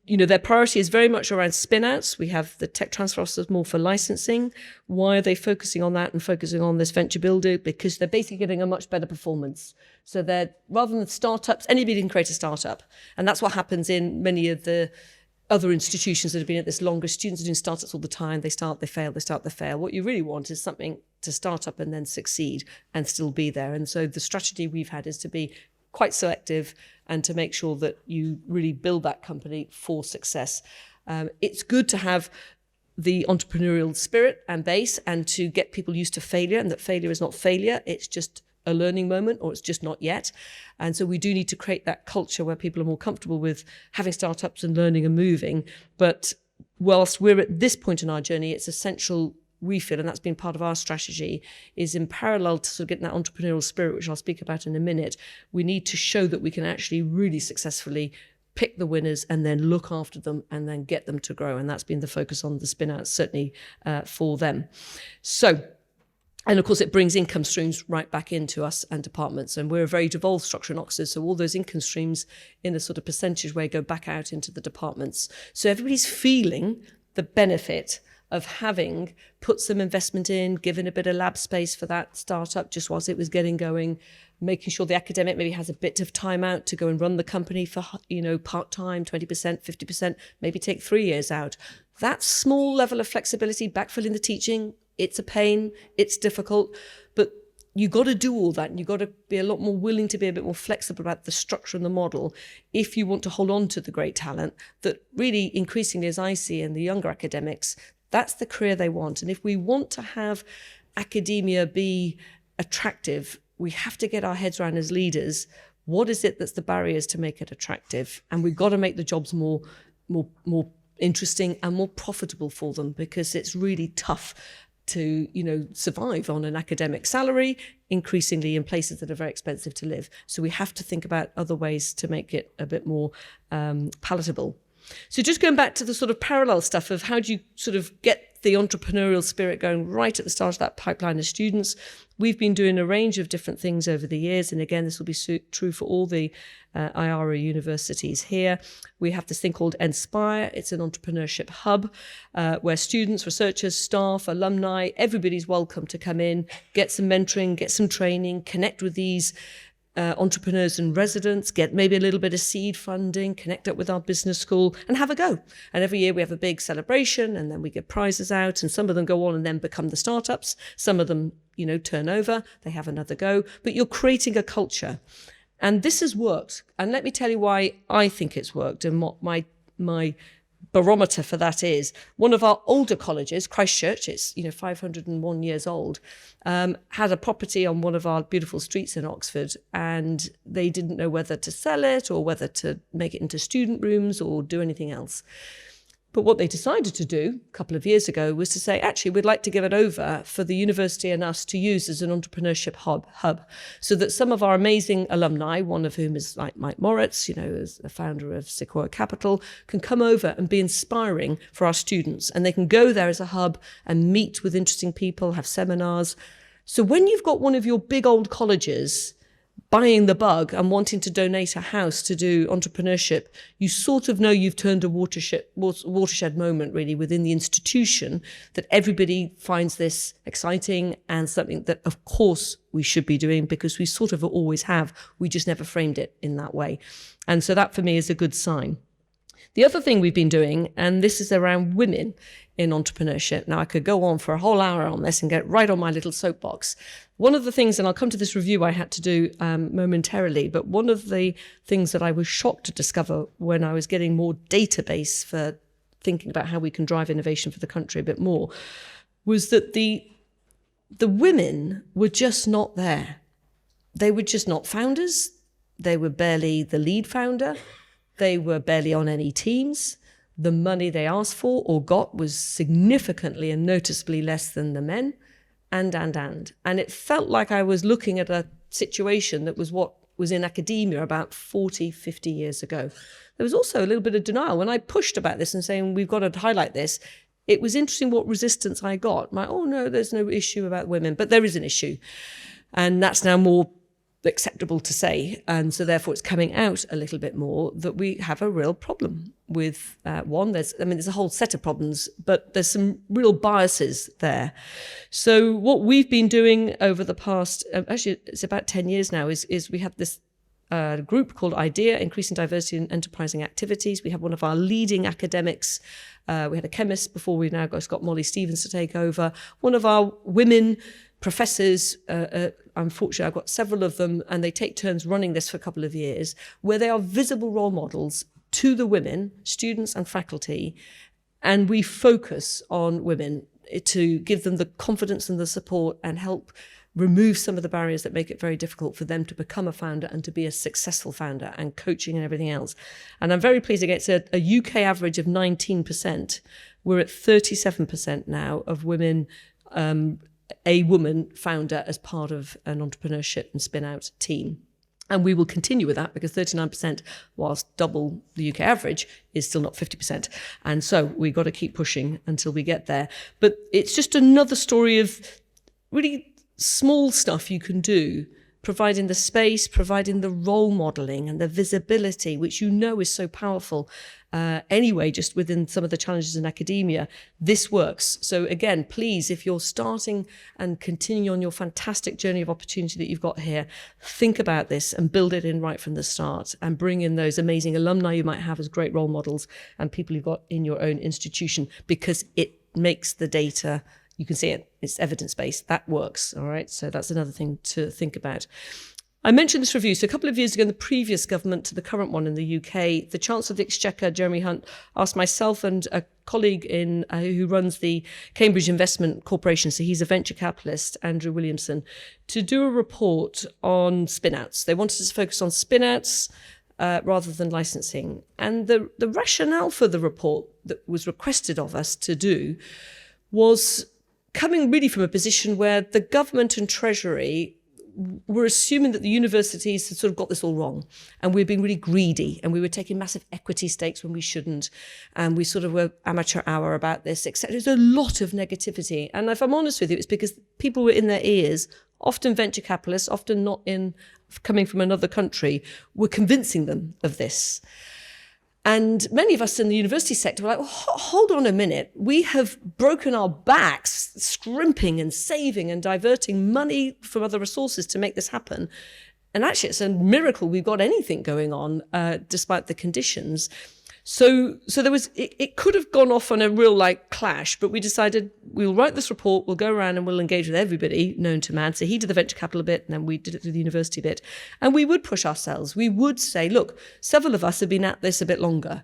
their priority is very much around spin-outs. We have the tech transfer officers more for licensing. Why are they focusing on that and focusing on this venture builder? Because they're basically getting a much better performance. So they're, rather than startups, anybody can create a startup. And that's what happens in many of the other institutions that have been at this longer. Students are doing startups all the time. They start, they fail, they start, they fail. What you really want is something to start up and then succeed and still be there. And so the strategy we've had is to be quite selective and to make sure that you really build that company for success. It's good to have the entrepreneurial spirit and base and to get people used to failure, and that failure is not failure. It's just a learning moment, or it's just not yet. And so we do need to create that culture where people are more comfortable with having startups and learning and moving. But whilst we're at this point in our journey, it's essential we feel, and that's been part of our strategy, is in parallel to sort of getting that entrepreneurial spirit, which I'll speak about in a minute, we need to show that we can actually really successfully pick the winners and then look after them and then get them to grow. And that's been the focus on the spin-outs, certainly for them. So, and of course, it brings income streams right back into us and departments. And we're a very devolved structure in Oxford. So all those income streams in a sort of percentage way go back out into the departments. So everybody's feeling the benefit of having put some investment in, given a bit of lab space for that startup just whilst it was getting going, making sure the academic maybe has a bit of time out to go and run the company for, part-time, 20%, 50%, maybe take 3 years out. That small level of flexibility, backfilling the teaching, it's a pain, it's difficult, but you got to do all that, and you've got to be a lot more willing to be a bit more flexible about the structure and the model if you want to hold on to the great talent that really increasingly, as I see in the younger academics, that's the career they want. And if we want to have academia be attractive, we have to get our heads around as leaders, what is it that's the barriers to make it attractive? And we've got to make the jobs more interesting and more profitable for them, because it's really tough to, survive on an academic salary, increasingly in places that are very expensive to live. So we have to think about other ways to make it a bit more palatable. So just going back to the sort of parallel stuff of how do you sort of get the entrepreneurial spirit going right at the start of that pipeline of students, we've been doing a range of different things over the years. And again, this will be true for all the IARA universities here. We have this thing called Inspire. It's an entrepreneurship hub where students, researchers, staff, alumni, everybody's welcome to come in, get some mentoring, get some training, connect with these entrepreneurs and residents, get maybe a little bit of seed funding, connect up with our business school and have a go. And every year we have a big celebration and then we get prizes out, and some of them go on and then become the startups. Some of them, turn over, they have another go, but you're creating a culture. And this has worked. And let me tell you why I think it's worked and what my barometer for that is. One of our older colleges, Christchurch, it's 501 years old, had a property on one of our beautiful streets in Oxford, and they didn't know whether to sell it or whether to make it into student rooms or do anything else. But what they decided to do a couple of years ago was to say, actually, we'd like to give it over for the university and us to use as an entrepreneurship hub, so that some of our amazing alumni, one of whom is like Mike Moritz, as the founder of Sequoia Capital, can come over and be inspiring for our students. And they can go there as a hub and meet with interesting people, have seminars. So when you've got one of your big old colleges buying the bug and wanting to donate a house to do entrepreneurship, you sort of know you've turned a watershed moment really within the institution, that everybody finds this exciting and something that of course we should be doing, because we sort of always have. We just never framed it in that way. And so that for me is a good sign. The other thing we've been doing, and this is around women in entrepreneurship. Now, I could go on for a whole hour on this and get right on my little soapbox. One of the things, and I'll come to this review I had to do momentarily, but one of the things that I was shocked to discover when I was getting more database for thinking about how we can drive innovation for the country a bit more, was that the women were just not there. They were just not founders. They were barely the lead founder. They were barely on any teams. The money they asked for or got was significantly and noticeably less than the men, and. And it felt like I was looking at a situation that was what was in academia about 40, 50 years ago. There was also a little bit of denial. When I pushed about this and saying, we've got to highlight this, it was interesting what resistance I got. Oh no, there's no issue about women, but there is an issue. And that's now more acceptable to say, and so therefore it's coming out a little bit more that we have a real problem with there's a whole set of problems, but there's some real biases there. So what we've been doing over the past, actually it's about 10 years now, is we have this group called IDEA, Increasing Diversity in Enterprising Activities. We have one of our leading academics. We had a chemist before. We've now got Molly Stevens to take over. One of our women professors, unfortunately, I've got several of them, and they take turns running this for a couple of years, where they are visible role models to the women, students and faculty, and we focus on women to give them the confidence and the support and help remove some of the barriers that make it very difficult for them to become a founder and to be a successful founder, and coaching and everything else. And I'm very pleased against a UK average of 19%. We're at 37% now of women, a woman founder as part of an entrepreneurship and Spinout team. And we will continue with that, because 39%, whilst double the UK average, is still not 50%. And so we've got to keep pushing until we get there. But it's just another story of really small stuff you can do, providing the space, providing the role modeling and the visibility, which is so powerful. Anyway, just within some of the challenges in academia, this works. So again, please, if you're starting and continuing on your fantastic journey of opportunity that you've got here, think about this and build it in right from the start, and bring in those amazing alumni you might have as great role models and people you've got in your own institution, because it makes the data, you can see it, it's evidence-based, that works, all right? So that's another thing to think about. I mentioned this review. So a couple of years ago, in the previous government to the current one in the UK, the Chancellor of the Exchequer, Jeremy Hunt, asked myself and a colleague who runs the Cambridge Investment Corporation, so he's a venture capitalist, Andrew Williamson, to do a report on spinouts. They wanted us to focus on spinouts rather than licensing. And the rationale for the report that was requested of us to do was coming really from a position where the government and Treasury were assuming that the universities had sort of got this all wrong, and we were being really greedy, and we were taking massive equity stakes when we shouldn't, and we sort of were amateur hour about this, etc. There's a lot of negativity, and if I'm honest with you, it's because people were in their ears, often venture capitalists, often not coming from another country, were convincing them of this. And many of us in the university sector were like, well, hold on a minute. We have broken our backs, scrimping and saving and diverting money from other resources to make this happen. And actually, it's a miracle we've got anything going on, despite the conditions. So there was, it could have gone off on a real clash, but we decided we'll write this report, we'll go around and we'll engage with everybody known to man. So he did the venture capital bit, and then we did it through the university bit. And we would push ourselves. We would say, look, several of us have been at this a bit longer.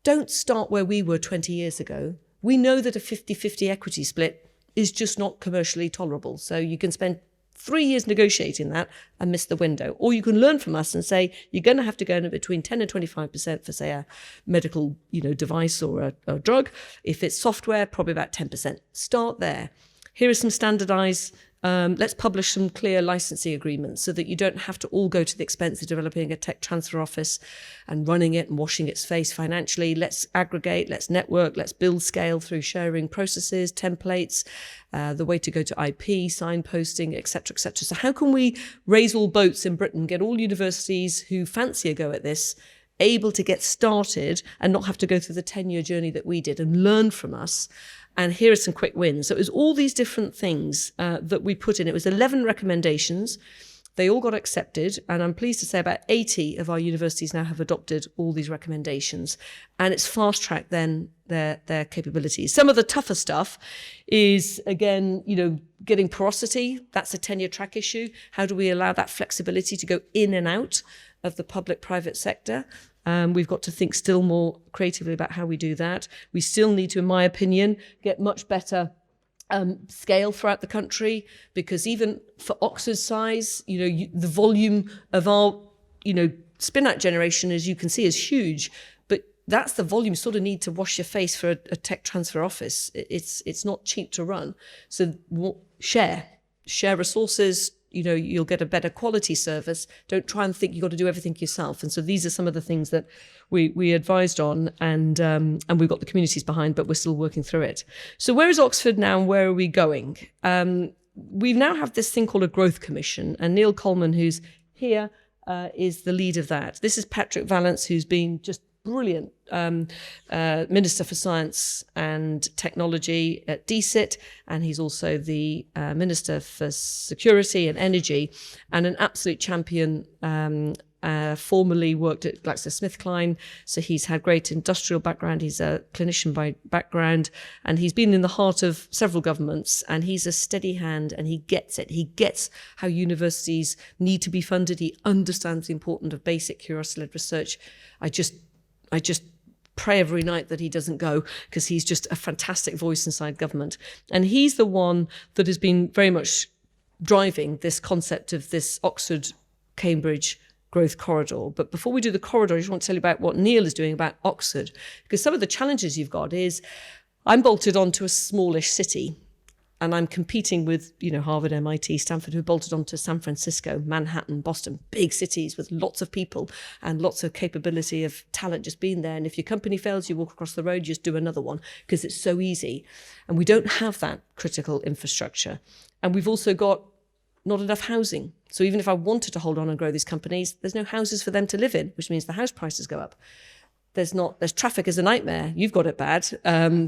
Don't start where we were 20 years ago. We know that a 50-50 equity split is just not commercially tolerable. So you can spend 3 years negotiating that and miss the window. Or you can learn from us and say, you're going to have to go in between 10 and 25% for, say, a medical device or a drug. If it's software, probably about 10%. Start there. Here are some standardized, let's publish some clear licensing agreements so that you don't have to all go to the expense of developing a tech transfer office and running it and washing its face financially. Let's aggregate, let's network, let's build scale through sharing processes, templates, the way to go to IP, signposting, et cetera, et cetera. So how can we raise all boats in Britain, get all universities who fancy a go at this able to get started and not have to go through the 10-year journey that we did and learn from us? And here are some quick wins. So it was all these different things that we put in. It was 11 recommendations. They all got accepted. And I'm pleased to say about 80 of our universities now have adopted all these recommendations. And it's fast-tracked then their capabilities. Some of the tougher stuff is, again, getting porosity. That's a 10-year track issue. How do we allow that flexibility to go in and out of the public-private sector? We've got to think still more creatively about how we do that. We still need to, in my opinion, get much better scale throughout the country, because even for Oxford's size, the volume of our, Spinout generation, as you can see, is huge. But that's the volume you sort of need to wash your face for a tech transfer office. It's not cheap to run. So share resources. You'll get a better quality service. Don't try and think you've got to do everything yourself. And so these are some of the things that we advised on, and we've got the communities behind, but we're still working through it. So where is Oxford now, and where are we going? We now have this thing called a growth commission, and Neil Coleman, who's here, is the lead of that. This is Patrick Vallance, who's been just brilliant Minister for Science and Technology at DCIT, and he's also the Minister for Security and Energy, and an absolute champion. Formerly worked at GlaxoSmithKline, so he's had great industrial background. He's a clinician by background, and he's been in the heart of several governments, and he's a steady hand, and he gets it. He gets how universities need to be funded. He understands the importance of basic curiosity-led research. I just pray every night that he doesn't go, because he's just a fantastic voice inside government. And he's the one that has been very much driving this concept of this Oxford-Cambridge growth corridor. But before we do the corridor, I just want to tell you about what Neil is doing about Oxford, because some of the challenges you've got is I'm bolted onto a smallish city, and I'm competing with, Harvard, MIT, Stanford, who bolted onto San Francisco, Manhattan, Boston, big cities with lots of people and lots of capability of talent just being there. And if your company fails, you walk across the road, you just do another one, because it's so easy. And we don't have that critical infrastructure. And we've also got not enough housing. So even if I wanted to hold on and grow these companies, there's no houses for them to live in, which means the house prices go up. There's traffic is a nightmare. You've got it bad,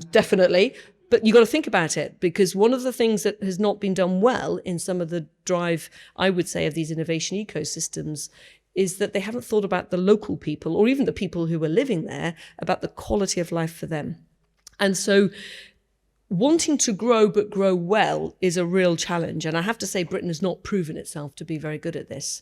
definitely. But you've got to think about it, because one of the things that has not been done well in some of the drive, I would say, of these innovation ecosystems is that they haven't thought about the local people, or even the people who are living there, about the quality of life for them. And so wanting to grow but grow well is a real challenge. And I have to say Britain has not proven itself to be very good at this.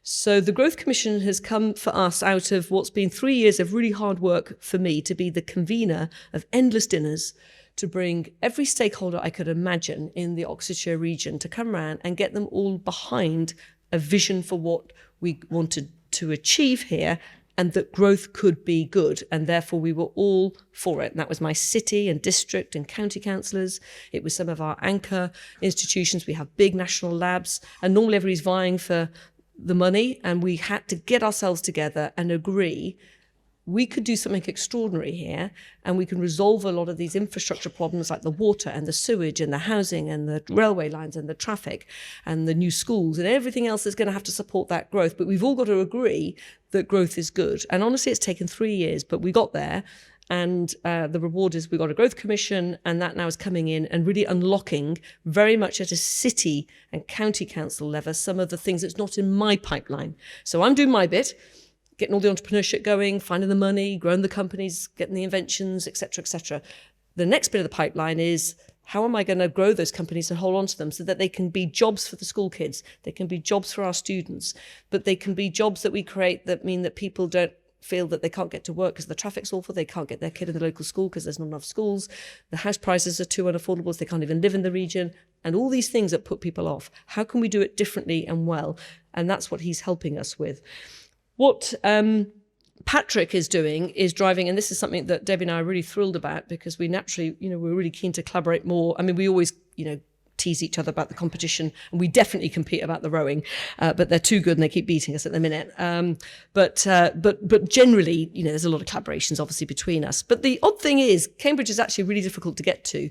So the Growth Commission has come for us out of what's been 3 years of really hard work for me to be the convener of endless dinners, to bring every stakeholder I could imagine in the Oxfordshire region to come around and get them all behind a vision for what we wanted to achieve here, and that growth could be good. And therefore we were all for it. And that was my city and district and county councillors. It was some of our anchor institutions. We have big national labs, and normally everybody's vying for the money. And we had to get ourselves together and agree we could do something extraordinary here, and we can resolve a lot of these infrastructure problems like the water and the sewage and the housing and the railway lines and the traffic and the new schools and everything else that's going to have to support that growth. But we've all got to agree that growth is good. And honestly, it's taken 3 years, but we got there. And the reward is we got a growth commission, and that now is coming in and really unlocking very much at a city and county council level some of the things that's not in my pipeline. So I'm doing my bit, getting all the entrepreneurship going, finding the money, growing the companies, getting the inventions, et cetera, et cetera. The next bit of the pipeline is how am I going to grow those companies and hold on to them so that they can be jobs for the school kids, they can be jobs for our students, but they can be jobs that we create that mean that people don't feel that they can't get to work because the traffic's awful, they can't get their kid in the local school because there's not enough schools, the house prices are too unaffordable, so they can't even live in the region, and all these things that put people off. How can we do it differently and well? And that's what he's helping us with. What Patrick is doing is driving, and this is something that Debbie and I are really thrilled about because we naturally, we're really keen to collaborate more. I mean, we always, tease each other about the competition, and we definitely compete about the rowing, but they're too good and they keep beating us at the minute. But generally, there's a lot of collaborations obviously between us. But the odd thing is, Cambridge is actually really difficult to get to.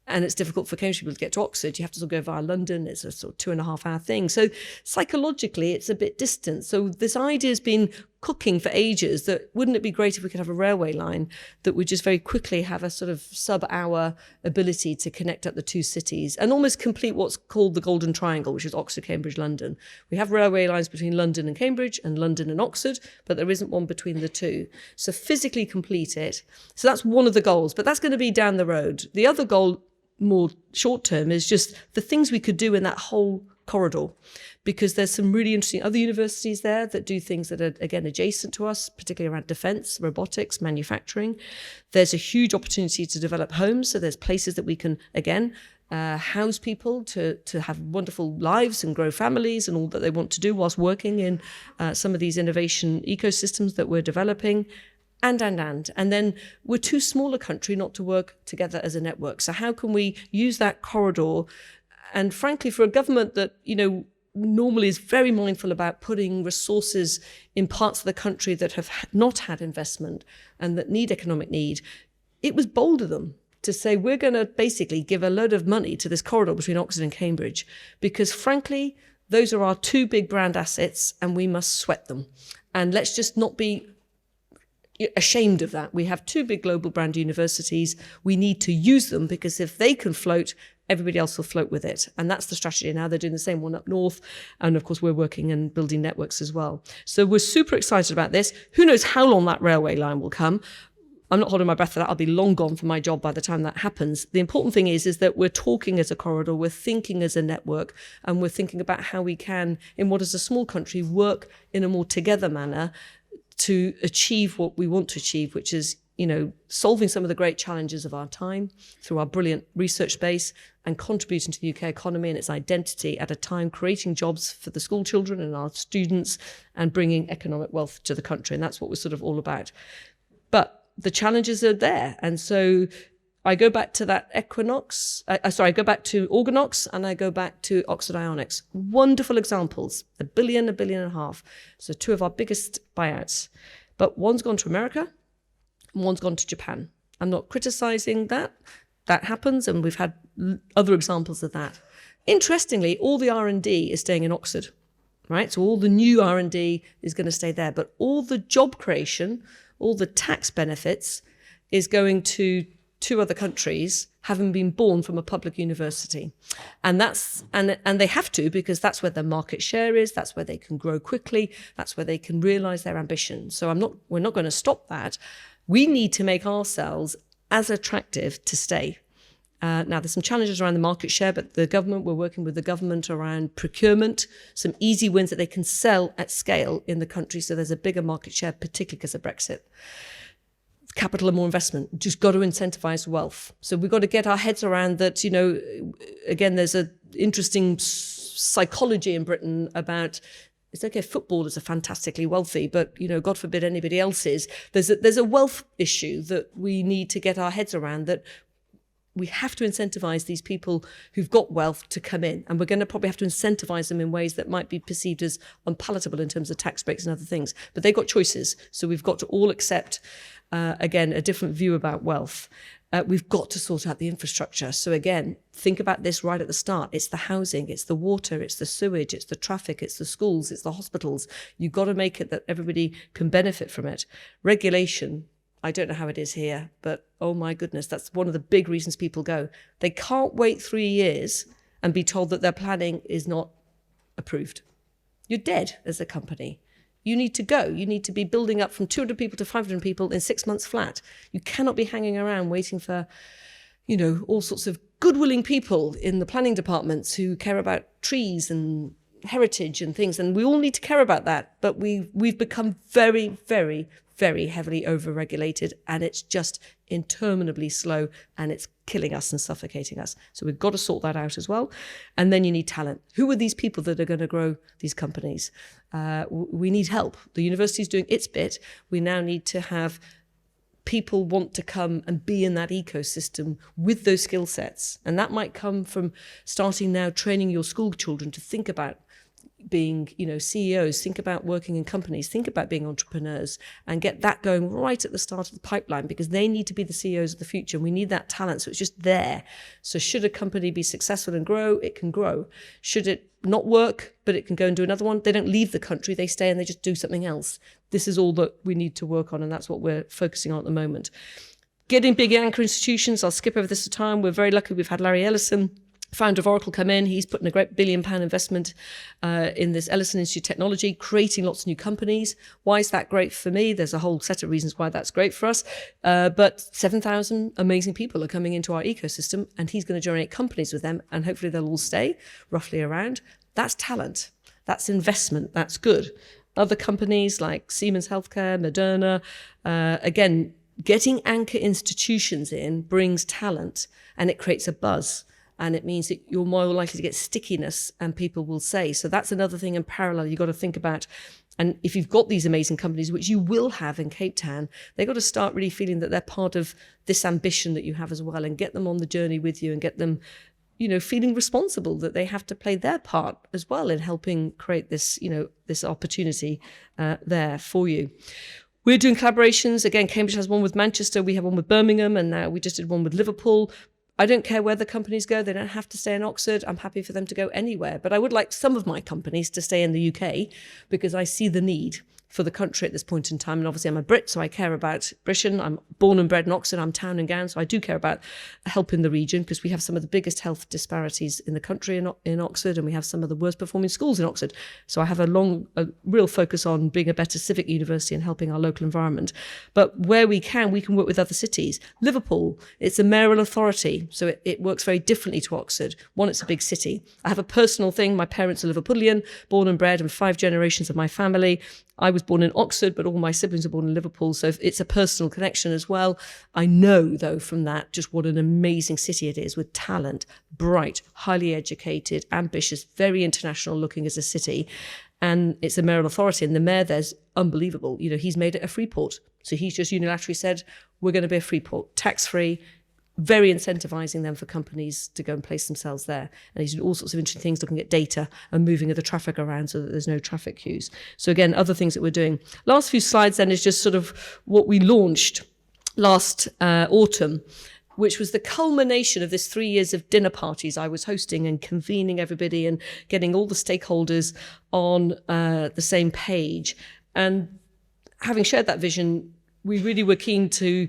And it's difficult for Cambridge people to get to Oxford. You have to sort of go via London. It's a sort of 2.5 hour thing. So psychologically, it's a bit distant. So this idea has been cooking for ages that wouldn't it be great if we could have a railway line that would just very quickly have a sort of sub-hour ability to connect up the two cities and almost complete what's called the Golden Triangle, which is Oxford, Cambridge, London. We have railway lines between London and Cambridge and London and Oxford, but there isn't one between the two. So physically complete it. So that's one of the goals, but that's going to be down the road. The other goal, more short term, is just the things we could do in that whole corridor, because there's some really interesting other universities there that do things that are, again, adjacent to us, particularly around defence, robotics, manufacturing. There's a huge opportunity to develop homes, so there's places that we can, again, house people to have wonderful lives and grow families and all that they want to do whilst working in some of these innovation ecosystems that we're developing. And then we're too small a country not to work together as a network. So how can we use that corridor? And frankly, for a government that, normally is very mindful about putting resources in parts of the country that have not had investment and that need economic need, it was bold of them to say, we're going to basically give a load of money to this corridor between Oxford and Cambridge, because frankly, those are our two big brand assets and we must sweat them. And let's just not be ashamed of that. We have two big global brand universities. We need to use them, because if they can float, everybody else will float with it. And that's the strategy now. They're doing the same one up north. And of course, we're working and building networks as well. So we're super excited about this. Who knows how long that railway line will come? I'm not holding my breath for that. I'll be long gone from my job by the time that happens. The important thing is that we're talking as a corridor, we're thinking as a network, and we're thinking about how we can, in what is a small country, work in a more together manner to achieve what we want to achieve, which is, solving some of the great challenges of our time through our brilliant research base and contributing to the UK economy and its identity at a time, creating jobs for the school children and our students and bringing economic wealth to the country. And that's what we're sort of all about. But the challenges are there. And so I go back to that I go back to Organox, and I go back to Oxford Ionics. Wonderful examples, $1 billion, $1.5 billion. So two of our biggest buyouts. But one's gone to America and one's gone to Japan. I'm not criticizing that. That happens, and we've had other examples of that. Interestingly, all the R&D is staying in Oxford, right? So all the new R&D is going to stay there, but all the job creation, all the tax benefits is going to two other countries, having been born from a public university. And they have to, because that's where their market share is, that's where they can grow quickly, that's where they can realize their ambition. So we're not going to stop that. We need to make ourselves as attractive to stay. Now, there's some challenges around the market share, but we're working with the government around procurement, some easy wins that they can sell at scale in the country. So there's a bigger market share, particularly because of Brexit. Capital and more investment, just got to incentivize wealth. So we've got to get our heads around that, again, there's an interesting psychology in Britain about It's okay, footballers are fantastically wealthy, but, God forbid anybody else is. There's a wealth issue that we need to get our heads around, that we have to incentivize these people who've got wealth to come in. And we're going to probably have to incentivize them in ways that might be perceived as unpalatable in terms of tax breaks and other things. But they've got choices. So we've got to all accept, again, a different view about wealth. We've got to sort out the infrastructure. So again, think about this right at the start. It's the housing, it's the water, it's the sewage, it's the traffic, it's the schools, it's the hospitals. You've got to make it that everybody can benefit from it. Regulation, I don't know how it is here, but oh my goodness, that's one of the big reasons people go. They can't wait 3 years and be told that their planning is not approved. You're dead as a company. You need to go. You need to be building up from 200 people to 500 people in 6 months flat. You cannot be hanging around waiting for, all sorts of good-willing people in the planning departments who care about trees and heritage and things. And we all need to care about that. But we've become very, very, very heavily over-regulated, and it's just interminably slow, and it's killing us and suffocating us. So we've got to sort that out as well. And then you need talent. Who are these people that are going to grow these companies? We need help. The university is doing its bit. We now need to have people want to come and be in that ecosystem with those skill sets. And that might come from starting now training your school children to think about being, CEOs, think about working in companies, think about being entrepreneurs, and get that going right at the start of the pipeline, because they need to be the CEOs of the future. And we need that talent. So it's just there. So should a company be successful and grow, it can grow. Should it not work, but it can go and do another one, they don't leave the country, they stay and they just do something else. This is all that we need to work on, and that's what we're focusing on at the moment. Getting big anchor institutions, I'll skip over this time. We're very lucky we've had Larry Ellison, founder of Oracle, come in. He's put in a great £1 billion investment in this Ellison Institute of Technology, creating lots of new companies. Why is that great for me? There's a whole set of reasons why that's great for us. But 7,000 amazing people are coming into our ecosystem, and he's going to generate companies with them, and hopefully they'll all stay roughly around. That's talent. That's investment. That's good. Other companies like Siemens Healthcare, Moderna, again, getting anchor institutions in brings talent, and it creates a buzz. And it means that you're more likely to get stickiness, and people will say. So that's another thing in parallel you've got to think about. And if you've got these amazing companies, which you will have in Cape Town, they've got to start really feeling that they're part of this ambition that you have as well, and get them on the journey with you, and get them, feeling responsible, that they have to play their part as well in helping create this, this opportunity there for you. We're doing collaborations. Again, Cambridge has one with Manchester. We have one with Birmingham, and now we just did one with Liverpool. I don't care where the companies go. They don't have to stay in Oxford. I'm happy for them to go anywhere. But I would like some of my companies to stay in the UK, because I see the need for the country at this point in time. And obviously I'm a Brit, so I care about Britain. I'm born and bred in Oxford. I'm town and gown, so I do care about helping the region, because we have some of the biggest health disparities in the country in Oxford, and we have some of the worst performing schools in Oxford. So I have a real focus on being a better civic university and helping our local environment. But where we can work with other cities. Liverpool, it's a mayoral authority, so it works very differently to Oxford. One, it's a big city. I have a personal thing. My parents are Liverpudlian, born and bred, and 5 generations of my family. I was born in Oxford, but all my siblings are born in Liverpool, so it's a personal connection as well. I know, though, from that, just what an amazing city it is, with talent, bright, highly educated, ambitious, very international looking as a city. And it's a mayoral authority, and the mayor there's unbelievable. He's made it a free port. So he's just unilaterally said, we're going to be a free port, tax-free, very incentivizing them for companies to go and place themselves there. And he's doing all sorts of interesting things, looking at data and moving the traffic around so that there's no traffic queues. So again, other things that we're doing. Last few slides then is just sort of what we launched last autumn, which was the culmination of this 3 years of dinner parties I was hosting and convening everybody and getting all the stakeholders on the same page. And having shared that vision, we really were keen to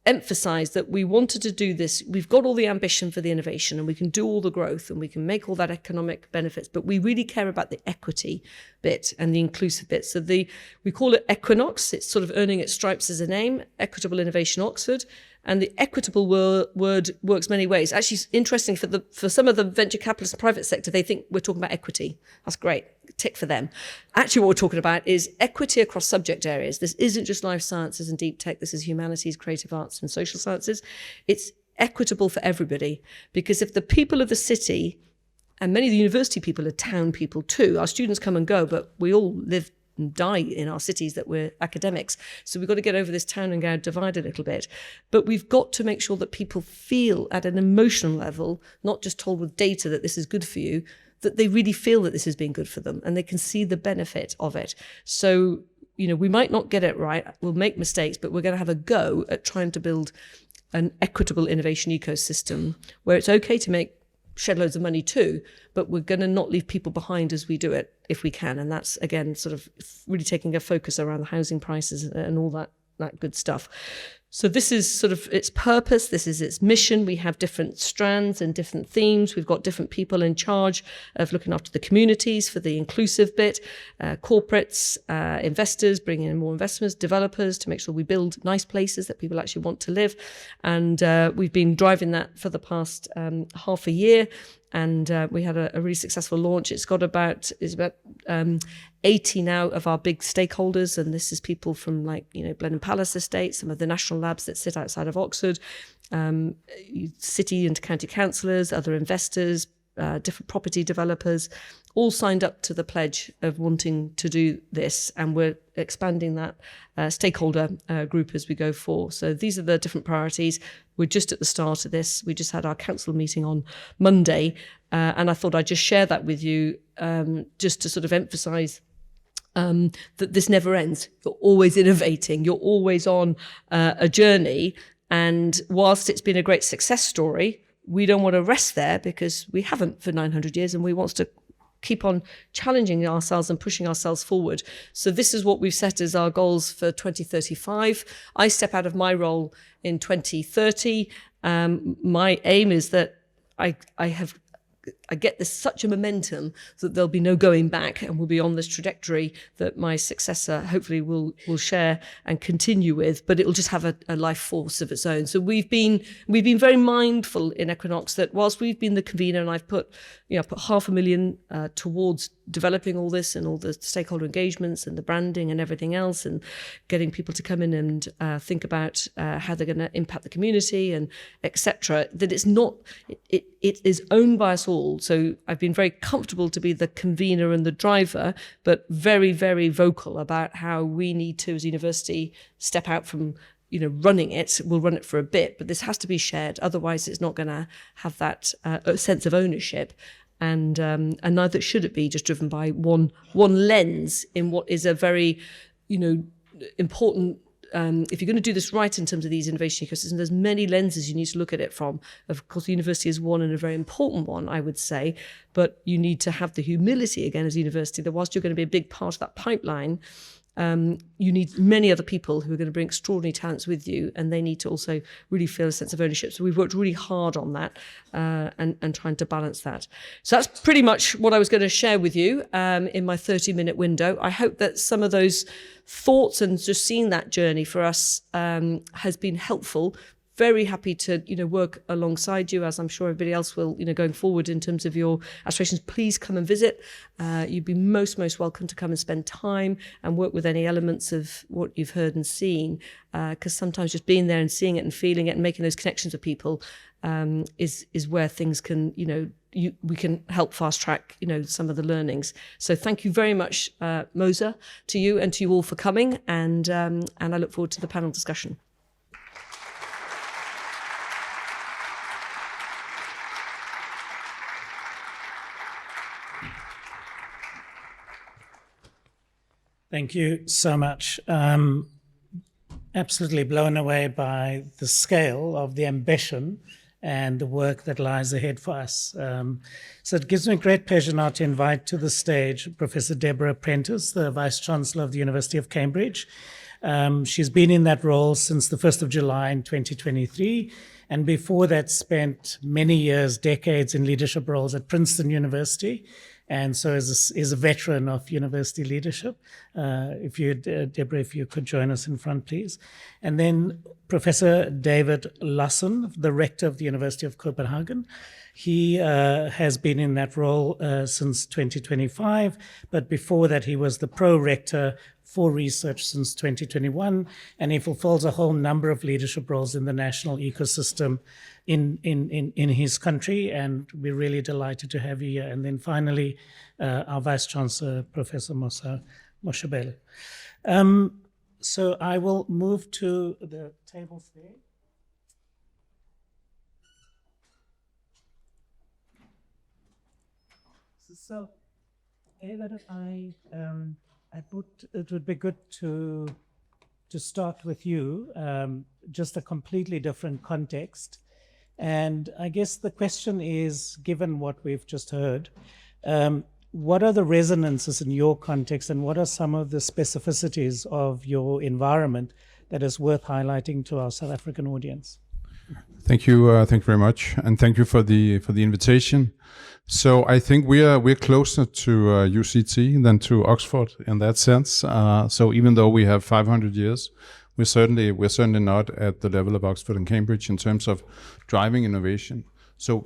emphasize that we wanted to do this. We've got all the ambition for the innovation, and we can do all the growth, and we can make all that economic benefits, but we really care about the equity bit and the inclusive bit. So we call it Equinox. It's sort of earning its stripes as a name, Equitable Innovation Oxford. And the equitable word works many ways. Actually, it's interesting for some of the venture capitalists and private sector, they think we're talking about equity. That's great. Tick for them. Actually, what we're talking about is equity across subject areas. This isn't just life sciences and deep tech. This is humanities, creative arts, and social sciences. It's equitable for everybody, because if the people of the city And many of the university people are town people too. Our students come and go, but we all live and die in our cities that we're academics. So we've got to get over this town and gown divide a little bit. But we've got to make sure that people feel at an emotional level, not just told with data that this is good for you, that they really feel that this has been good for them and they can see the benefit of it. So, we might not get it right. We'll make mistakes, but we're going to have a go at trying to build an equitable innovation ecosystem where it's okay to shed loads of money too, but we're going to not leave people behind as we do it if we can. And that's, again, sort of really taking a focus around the housing prices and all that good stuff. So this is sort of its purpose. This is its mission. We have different strands and different themes. We've got different people in charge of looking after the communities for the inclusive bit, corporates, investors, bringing in more investors, developers to make sure we build nice places that people actually want to live. And we've been driving that for the past half a year. And we had a really successful launch. It's about 80 now of our big stakeholders, and this is people from Blenheim Palace Estate, some of the national labs that sit outside of Oxford, city and county councillors, other investors, different property developers, all signed up to the pledge of wanting to do this, and we're expanding that stakeholder group as we go forward. So these are the different priorities. We're just at the start of this. We just had our council meeting on Monday, and I thought I'd just share that with you just to sort of emphasise that this never ends. You're always innovating. You're always on a journey. And whilst it's been a great success story, we don't want to rest there because we haven't for 900 years, and we want to keep on challenging ourselves and pushing ourselves forward. So this is what we've set as our goals for 2035. I step out of my role in 2030. My aim is that I get this such a momentum that there'll be no going back, and we'll be on this trajectory that my successor hopefully will share and continue with, but it'll just have a life force of its own. So we've been very mindful in Equinox that whilst we've been the convener, and I've put $500,000 towards developing all this and all the stakeholder engagements and the branding and everything else, and getting people to come in and think about how they're going to impact the community and etc. That it is owned by us all. So I've been very comfortable to be the convener and the driver, but very, very vocal about how we need to, as a university, step out from running it. We'll run it for a bit, but this has to be shared. Otherwise, it's not going to have that sense of ownership. And neither should it be just driven by one lens in what is a very, important. If you're going to do this right in terms of these innovation ecosystems, there's many lenses you need to look at it from. Of course, the university is one, and a very important one, I would say. But you need to have the humility, again, as a university, that whilst you're going to be a big part of that pipeline, you need many other people who are going to bring extraordinary talents with you, and they need to also really feel a sense of ownership. So we've worked really hard on that and trying to balance that. So that's pretty much what I was going to share with you in my 30-minute window. I hope that some of those thoughts and just seeing that journey for us has been helpful. Very happy to, work alongside you, as I'm sure everybody else will, going forward in terms of your aspirations. Please come and visit. You'd be most welcome to come and spend time and work with any elements of what you've heard and seen. Because sometimes just being there and seeing it and feeling it and making those connections with people is where things can, we can help fast track, some of the learnings. So thank you very much, Mosa, to you and to you all for coming. And I look forward to the panel discussion. Thank you so much. Absolutely blown away by the scale of the ambition and the work that lies ahead for us. So it gives me great pleasure now to invite to the stage Professor Deborah Prentice, the Vice-Chancellor of the University of Cambridge. She's been in that role since the 1st of July in 2023, and before that spent many years, decades in leadership roles at Princeton University, and so is a veteran of university leadership. Deborah, if you could join us in front, please. And then Professor David Lassen, the Rector of the University of Copenhagen. He has been in that role since 2025, but before that he was the Pro-Rector for research since 2021, and he fulfills a whole number of leadership roles in the national ecosystem in his country, and we're really delighted to have you here. And then finally, our Vice-Chancellor, Professor Moshabela. So I will move to the tables there. So, David, I thought it would be good to start with you, just a completely different context. And I guess the question is, given what we've just heard, what are the resonances in your context, and what are some of the specificities of your environment that is worth highlighting to our South African audience? Thank you very much, and thank you for the invitation. So I think we're closer to UCT than to Oxford in that sense. So even though we have 500 years, we're certainly not at the level of Oxford and Cambridge in terms of driving innovation. So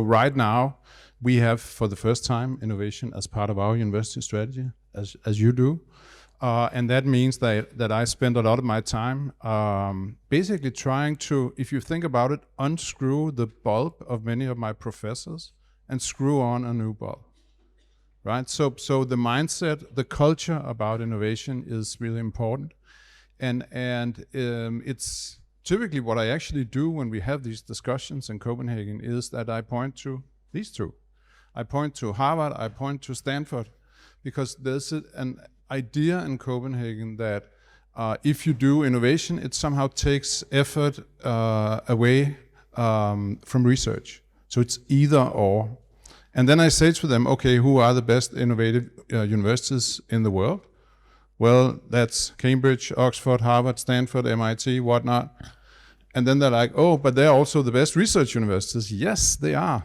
right now we have, for the first time, innovation as part of our university strategy, as you do. And that means that I spend a lot of my time basically trying to, if you think about it, unscrew the bulb of many of my professors and screw on a new bulb, right? So the mindset, the culture about innovation is really important. And it's typically what I actually do when we have these discussions in Copenhagen is that I point to these two. I point to Harvard, I point to Stanford, because there's an idea in Copenhagen that if you do innovation, it somehow takes effort away from research. So it's either or. And then I say to them, okay, who are the best innovative universities in the world? Well, that's Cambridge, Oxford, Harvard, Stanford, MIT, whatnot. And then they're like, oh, but they're also the best research universities. Yes, they are.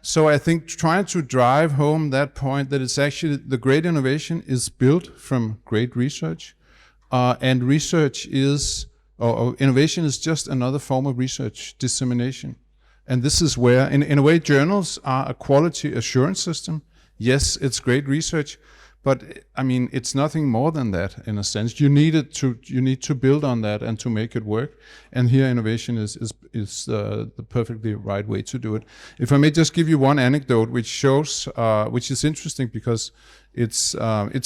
So I think trying to drive home that point that it's actually the great innovation is built from great research, and research is, or innovation is just another form of research dissemination. And this is where, in a way, journals are a quality assurance system. Yes, it's great research, but I mean, it's nothing more than that in a sense. You need to build on that and to make it work. And here, innovation is the perfectly right way to do it. If I may just give you one anecdote, which shows, which is interesting because it's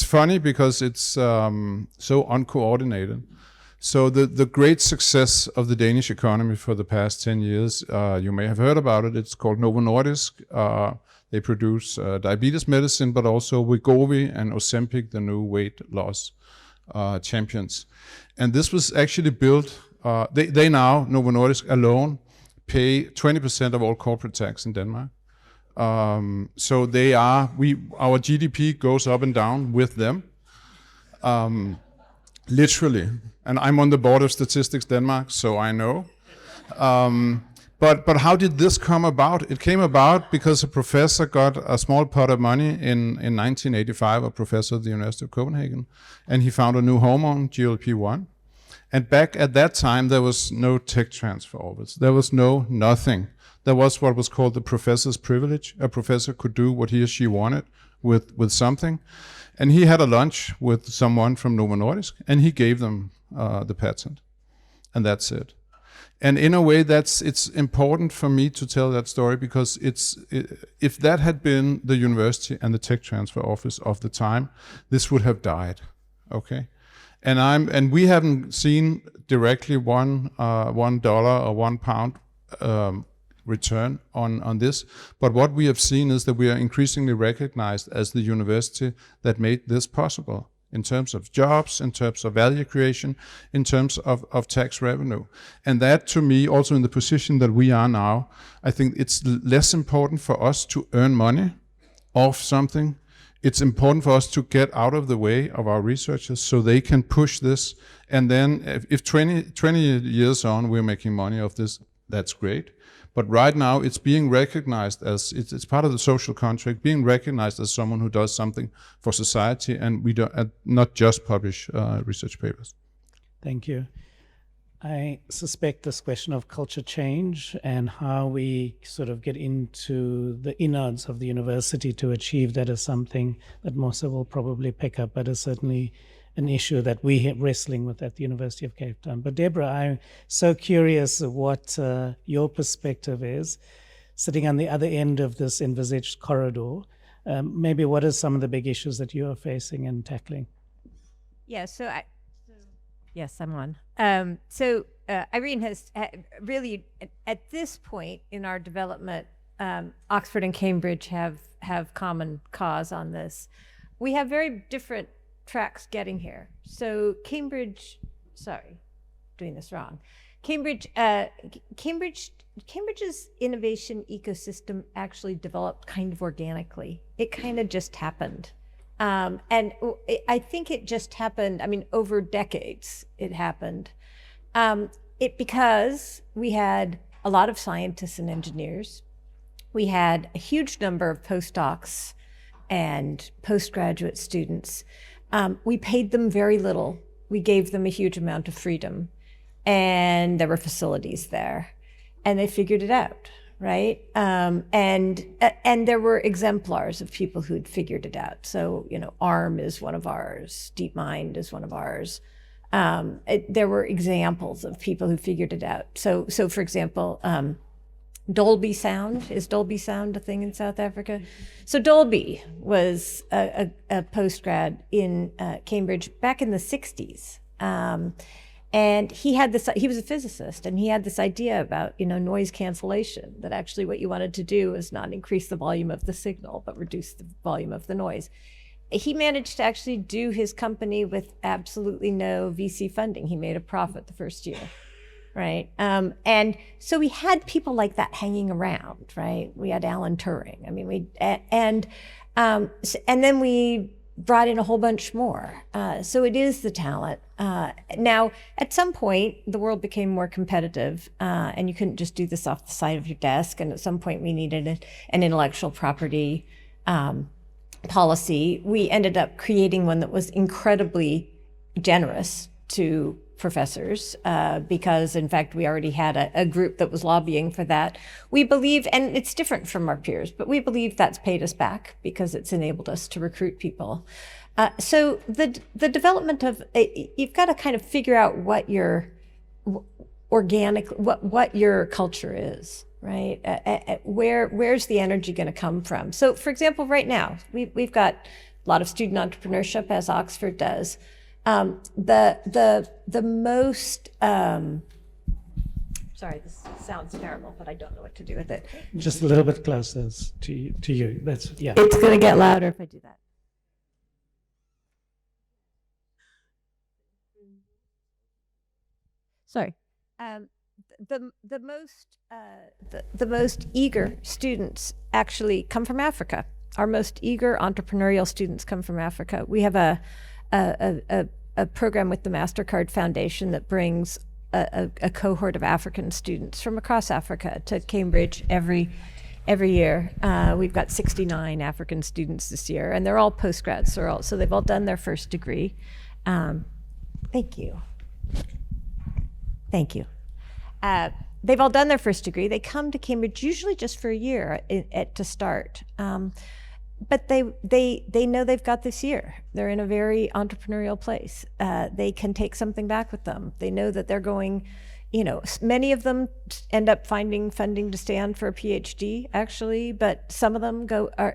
funny because it's so uncoordinated. So the great success of the Danish economy for the past 10 years, you may have heard about it. It's called Novo Nordisk. They produce diabetes medicine, but also Wegovy and Ozempic, the new weight loss champions. And this was actually built, they now, Novo Nordisk alone, pay 20% of all corporate tax in Denmark. So they are, our GDP goes up and down with them, literally. And I'm on the board of Statistics Denmark, so I know. But how did this come about? It came about because a professor got a small pot of money in 1985, a professor at the University of Copenhagen, and he found a new hormone, GLP-1. And back at that time, there was no tech transfer office. There was nothing. There was what was called the professor's privilege. A professor could do what he or she wanted with something. And he had a lunch with someone from Novo Nordisk, and he gave them the patent. And that's it. And in a way, it's important for me to tell that story because if that had been the university and the tech transfer office of the time, this would have died, okay? And we haven't seen directly $1 or £1 return on this, but what we have seen is that we are increasingly recognized as the university that made this possible. In terms of jobs, in terms of value creation, in terms of tax revenue. And that, to me, also in the position that we are now, I think it's less important for us to earn money off something. It's important for us to get out of the way of our researchers so they can push this. And then if 20 years on we're making money off this, that's great. But right now, it's being recognized as, it's part of the social contract, being recognized as someone who does something for society, and we don't, not just publish research papers. Thank you. I suspect this question of culture change and how we sort of get into the innards of the university to achieve that is something that Mosa will probably pick up, but is certainly an issue that we're wrestling with at the University of Cape Town. But Deborah, I'm so curious of what your perspective is, sitting on the other end of this envisaged corridor. Maybe what are some of the big issues that you are facing and tackling? Yeah, yes, I'm on. Irene has really, at this point in our development, Oxford and Cambridge have common cause on this. We have very different tracks getting here. So Cambridge's innovation ecosystem actually developed kind of organically. It kind of just happened. And I think it just happened, over decades it happened. Because we had a lot of scientists and engineers. We had a huge number of postdocs and postgraduate students. We paid them very little. We gave them a huge amount of freedom. And there were facilities there. And they figured it out, right? And there were exemplars of people who'd figured it out. So, ARM is one of ours. DeepMind is one of ours. There were examples of people who figured it out. So for example, Dolby Sound. Is Dolby Sound a thing in South Africa? So Dolby was a postgrad in Cambridge back in the 60s. And he was a physicist, and he had this idea about, noise cancellation, that actually what you wanted to do is not increase the volume of the signal, but reduce the volume of the noise. He managed to actually do his company with absolutely no VC funding. He made a profit the first year. Right. And so we had people like that hanging around, right? We had Alan Turing. And then we brought in a whole bunch more. So it is the talent. Now, at some point, the world became more competitive, and you couldn't just do this off the side of your desk. And at some point, we needed an intellectual property policy. We ended up creating one that was incredibly generous to professors, because in fact we already had a group that was lobbying for that. We believe, and it's different from our peers, but we believe that's paid us back because it's enabled us to recruit people. So the development of, you've got to kind of figure out what your what your culture is, right? Where's the energy going to come from? So for example, right now, we've got a lot of student entrepreneurship, as Oxford does. The most, sorry, this sounds terrible, but I don't know what to do with it. Just a little bit closer to you. That's, yeah. It's going to get louder if I do that. Sorry. The most eager students actually come from Africa. Our most eager entrepreneurial students come from Africa. We have a program with the MasterCard Foundation that brings a cohort of African students from across Africa to Cambridge every year. We've got 69 African students this year, and they're all postgrads. So they've all done their first degree. Thank you. Thank you. They've all done their first degree. They come to Cambridge usually just for a year to start. But they know they've got this year. They're in a very entrepreneurial place. They can take something back with them. They know that they're going, many of them end up finding funding to stay on for a PhD, actually, but some of them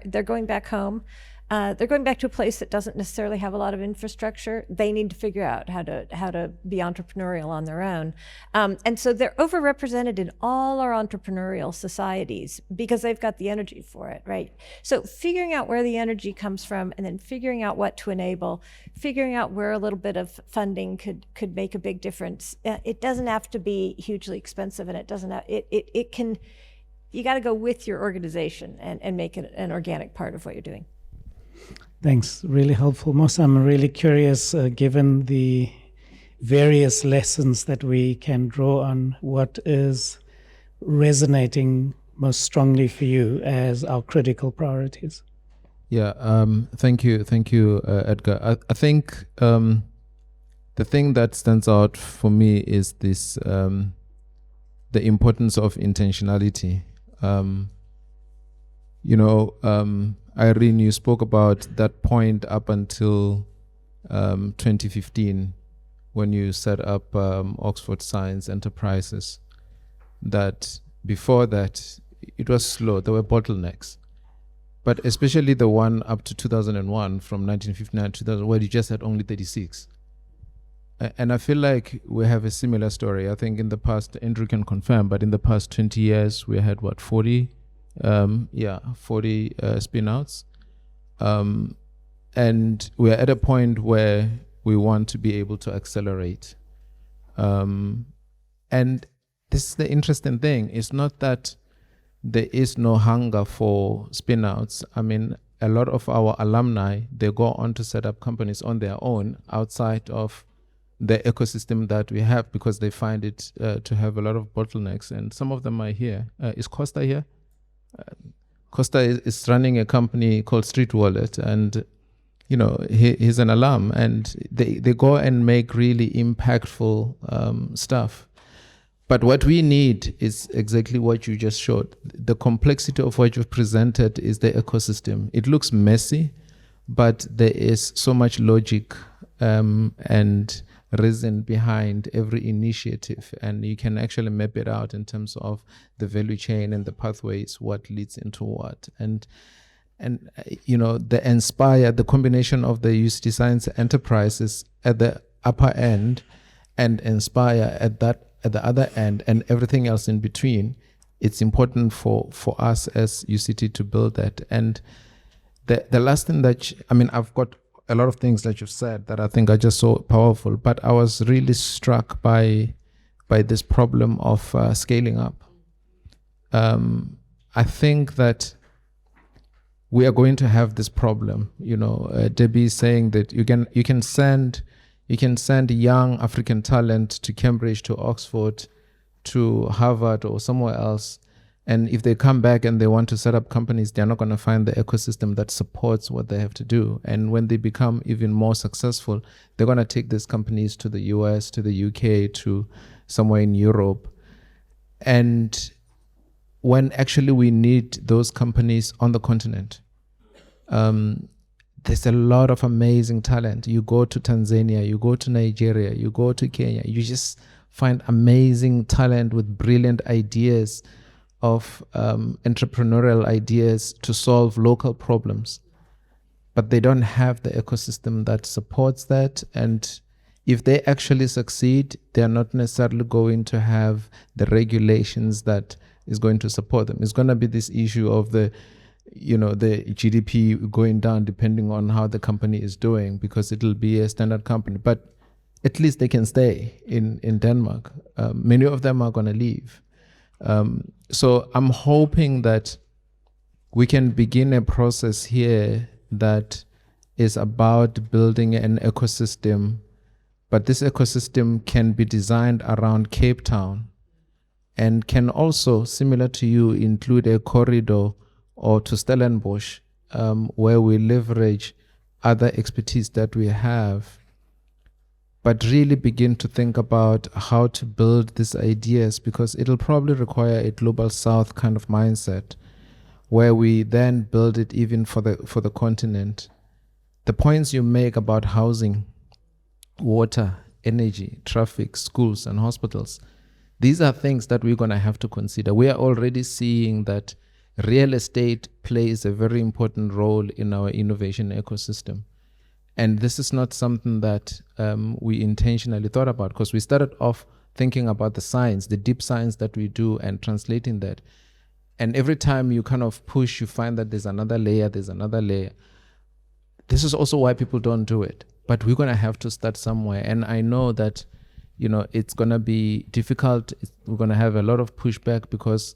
they're going back home. They're going back to a place that doesn't necessarily have a lot of infrastructure. They need to figure out how to be entrepreneurial on their own. And so they're overrepresented in all our entrepreneurial societies because they've got the energy for it, right? So figuring out where the energy comes from and then figuring out what to enable, figuring out where a little bit of funding could make a big difference. It doesn't have to be hugely expensive, and it can, you got to go with your organization and make it an organic part of what you're doing. Thanks, really helpful. Mosa, I'm really curious, given the various lessons that we can draw on, what is resonating most strongly for you as our critical priorities? Yeah, thank you, Edgar. I think the thing that stands out for me is this, the importance of intentionality. Irene, you spoke about that point up until 2015, when you set up Oxford Science Enterprises, that before that, it was slow. There were bottlenecks. But especially the one up to 2001, from 1959 to 2000, where you just had only 36. And I feel like we have a similar story. I think in the past, Andrew can confirm, but in the past 20 years, we had 40 spinouts. And we're at a point where we want to be able to accelerate. And this is the interesting thing. It's not that there is no hunger for spinouts. I mean, a lot of our alumni, they go on to set up companies on their own outside of the ecosystem that we have, because they find it to have a lot of bottlenecks. And some of them are here. Is Costa here? Costa is running a company called Street Wallet, and he's an alum, and they go and make really impactful stuff. But what we need is exactly what you just showed. The complexity of what you've presented is the ecosystem. It looks messy, but there is so much logic and reason behind every initiative, and you can actually map it out in terms of the value chain and the pathways, what leads into what. And the Inspire, the combination of the UCT Science Enterprises at the upper end and Inspire at the other end, and everything else in between, it's important for us as UCT to build that. And the last thing that, I've got a lot of things that you've said that I think are just so powerful, but I was really struck by this problem of scaling up. I think that we are going to have this problem. Debbie is saying that you can send young African talent to Cambridge, to Oxford, to Harvard or somewhere else. And if they come back and they want to set up companies, they're not going to find the ecosystem that supports what they have to do. And when they become even more successful, they're going to take these companies to the US, to the UK, to somewhere in Europe. And when actually we need those companies on the continent, there's a lot of amazing talent. You go to Tanzania, you go to Nigeria, you go to Kenya, you just find amazing talent with brilliant ideas of entrepreneurial ideas to solve local problems. But they don't have the ecosystem that supports that. And if they actually succeed, they're not necessarily going to have the regulations that is going to support them. It's going to be this issue of the GDP going down depending on how the company is doing, because it'll be a standard company. But at least they can stay in Denmark. Many of them are going to leave. So I'm hoping that we can begin a process here that is about building an ecosystem, but this ecosystem can be designed around Cape Town and can also, similar to you, include a corridor or to Stellenbosch, where we leverage other expertise that we have, but really begin to think about how to build these ideas, because it'll probably require a global south kind of mindset, where we then build it even for the continent. The points you make about housing, water, energy, traffic, schools, and hospitals, these are things that we're going to have to consider. We are already seeing that real estate plays a very important role in our innovation ecosystem. And this is not something that we intentionally thought about, because we started off thinking about the science, the deep science that we do, and translating that. And every time you kind of push, you find that there's another layer. This is also why people don't do it. But we're going to have to start somewhere. And I know that, it's going to be difficult. We're going to have a lot of pushback because,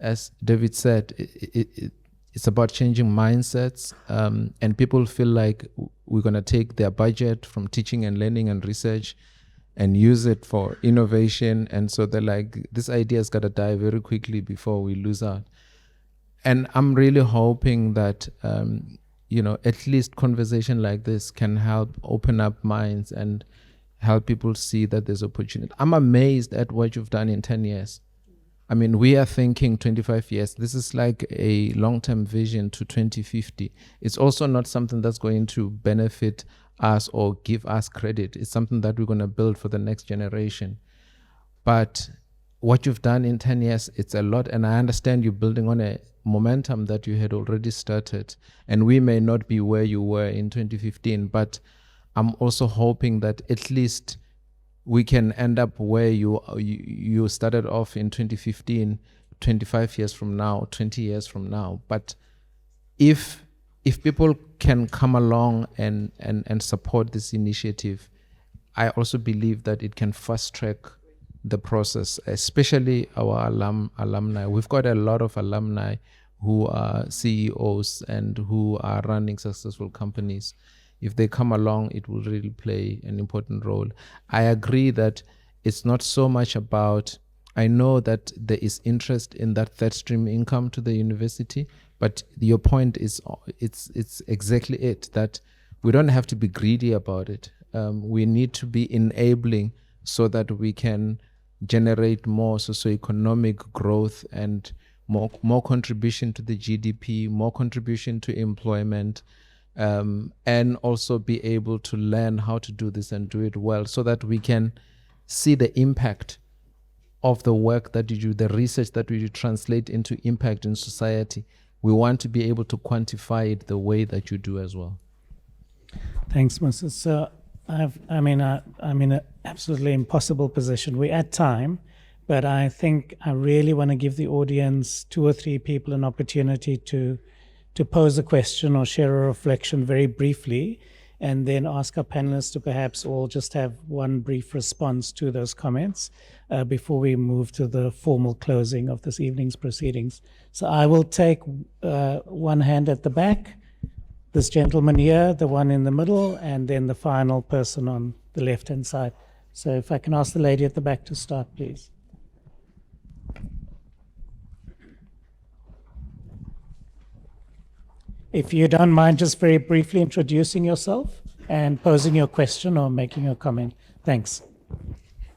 as David said, it's about changing mindsets, and people feel like we're going to take their budget from teaching and learning and research and use it for innovation. And so they're like, this idea's got to die very quickly before we lose out. And I'm really hoping that, at least conversation like this can help open up minds and help people see that there's opportunity. I'm amazed at what you've done in 10 years. I mean, we are thinking 25 years. This is like a long-term vision to 2050. It's also not something that's going to benefit us or give us credit. It's something that we're going to build for the next generation. But what you've done in 10 years, it's a lot. And I understand you're building on a momentum that you had already started. And we may not be where you were in 2015, but I'm also hoping that at least we can end up where you started off in 2015, 25 years from now, 20 years from now. But if people can come along and support this initiative, I also believe that it can fast track the process, especially our alumni. We've got a lot of alumni who are CEOs and who are running successful companies. If they come along, it will really play an important role. I agree that it's not so much about, I know that there is interest in that third stream income to the university, but your point is, it's exactly it, that we don't have to be greedy about it. We need to be enabling so that we can generate more socioeconomic growth and more contribution to the GDP, more contribution to employment, and also be able to learn how to do this and do it well so that we can see the impact of the work that you do, the research that we do translate into impact in society. We want to be able to quantify it the way that you do as well. Thanks, Mosa. So I'm in an absolutely impossible position. We're at time, but I think I really want to give the audience 2 or 3 people an opportunity to pose a question or share a reflection very briefly, and then ask our panelists to perhaps all just have one brief response to those comments before we move to the formal closing of this evening's proceedings. So I will take one hand at the back, this gentleman here, the one in the middle, and then the final person on the left-hand side. So if I can ask the lady at the back to start, please. If you don't mind just very briefly introducing yourself and posing your question or making your comment. Thanks.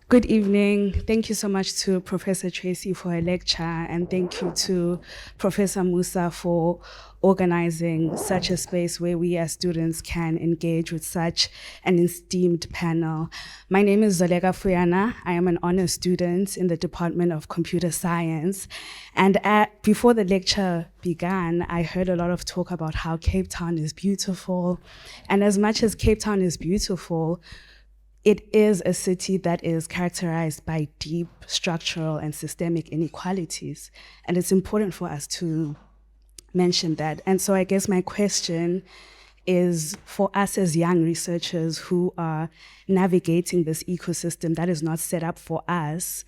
Good evening. Thank you so much to Professor Tracey for her lecture, and thank you to Professor Mosa for organizing such a space where we as students can engage with such an esteemed panel. My name is Zolega Fuyana. I am an honor student in the Department of Computer Science. And before the lecture began, I heard a lot of talk about how Cape Town is beautiful. And as much as Cape Town is beautiful, it is a city that is characterized by deep structural and systemic inequalities. And it's important for us to mention that. And so I guess my question is, for us as young researchers who are navigating this ecosystem that is not set up for us,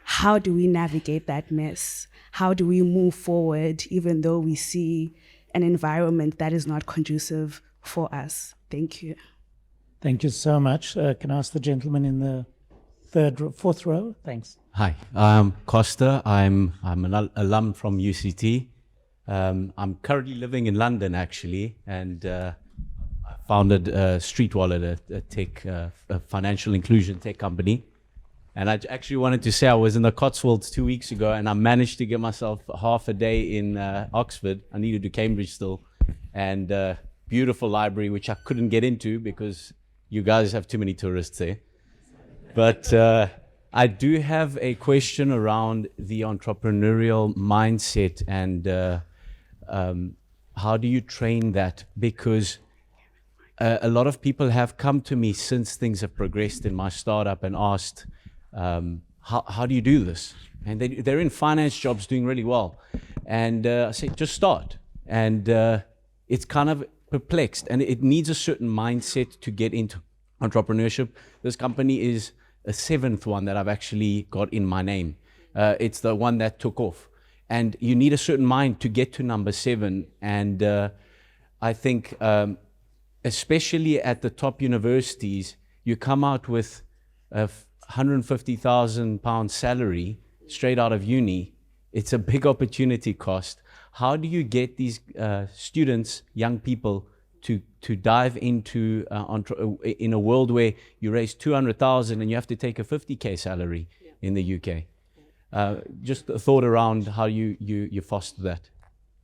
how do we navigate that mess? How do we move forward even though we see an environment that is not conducive for us? Thank you. Thank you so much. Can I ask the gentleman in the fourth row? Thanks. Hi, I'm Costa. I'm an alum from UCT. I'm currently living in London, actually, and I founded Street Wallet, a tech, a financial inclusion tech company. And I actually wanted to say I was in the Cotswolds 2 weeks ago, and I managed to get myself half a day in Oxford. I needed to do Cambridge still, and beautiful library, which I couldn't get into because you guys have too many tourists there. But I do have a question around the entrepreneurial mindset and how do you train that? Because a lot of people have come to me since things have progressed in my startup and asked, how do you do this? And they're in finance jobs doing really well. And I say, just start. And it's kind of perplexed, and it needs a certain mindset to get into entrepreneurship. This company is a 7th one that I've actually got in my name. It's the one that took off. And you need a certain mind to get to number 7. And I think, especially at the top universities, you come out with a £150,000 salary straight out of uni. It's a big opportunity cost. How do you get these students, young people, to dive into in a world where you raise 200,000 and you have to take a 50K salary in the UK? Just a thought around how you foster that.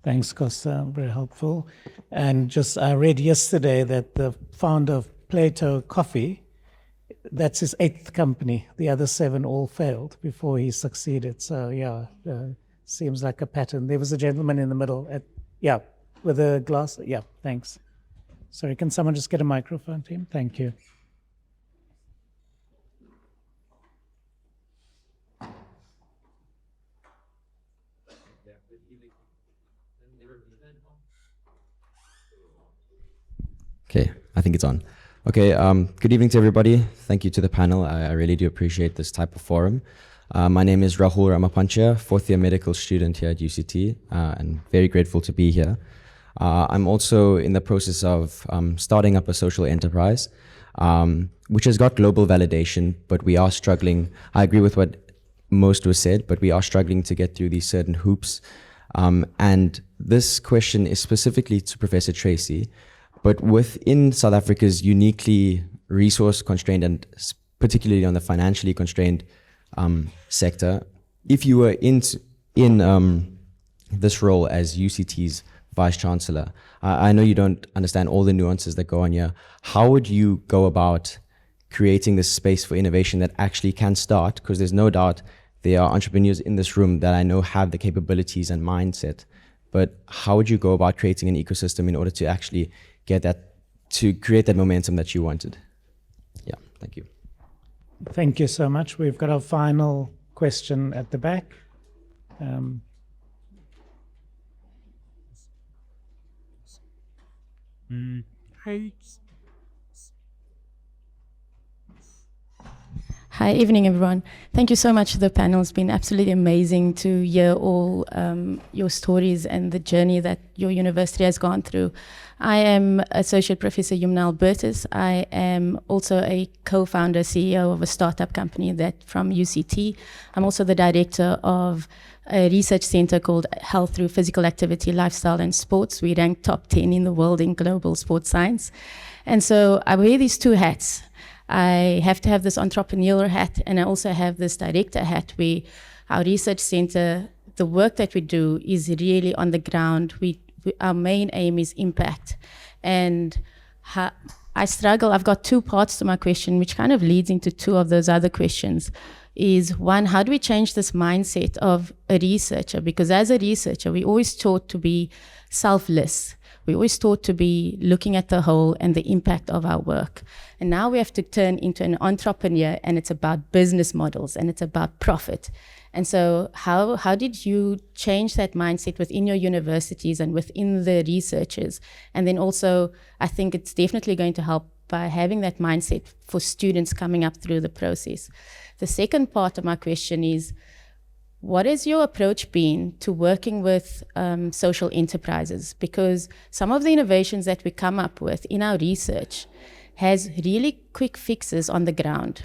Thanks, Costa. Very helpful. And just I read yesterday that the founder of Plato Coffee, that's his 8th company. The other 7 all failed before he succeeded. So yeah, seems like a pattern. There was a gentleman in the middle with a glass. Yeah, thanks. Sorry, can someone just get a microphone, team? Thank you. Okay, I think it's on. Okay, good evening to everybody. Thank you to the panel. I really do appreciate this type of forum. My name is Rahul Ramapancha, 4th year medical student here at UCT, and very grateful to be here. I'm also in the process of starting up a social enterprise, which has got global validation, but we are struggling. I agree with what most was said, but we are struggling to get through these certain hoops. And this question is specifically to Professor Tracey. But within South Africa's uniquely resource-constrained and particularly on the financially constrained sector, if you were in this role as UCT's Vice-Chancellor, I know you don't understand all the nuances that go on here. How would you go about creating this space for innovation that actually can start? Because there's no doubt there are entrepreneurs in this room that I know have the capabilities and mindset. But how would you go about creating an ecosystem in order to actually to create that momentum that you wanted? Yeah, thank you. Thank you so much. We've got our final question at the back. Hi, evening everyone. Thank you so much to the panel. It's been absolutely amazing to hear all your stories and the journey that your university has gone through. I am Associate Professor Irene Tracey. I am also a co-founder, CEO of a startup company from UCT. I'm also the director of a research center called Health Through Physical Activity, Lifestyle and Sports. We rank top 10 in the world in global sports science. And so I wear these 2 hats. I have to have this entrepreneurial hat, and I also have this director hat where our research center, the work that we do is really on the ground. Our main aim is impact. And I struggle. I've got 2 parts to my question, which kind of leads into 2 of those other questions. Is 1, how do we change this mindset of a researcher? Because as a researcher, we always taught to be selfless. We always taught to be looking at the whole and the impact of our work. And now we have to turn into an entrepreneur, and it's about business models and it's about profit. And so how did you change that mindset within your universities and within the researchers? And then also, I think it's definitely going to help by having that mindset for students coming up through the process. The second part of my question is, what has your approach been to working with social enterprises? Because some of the innovations that we come up with in our research has really quick fixes on the ground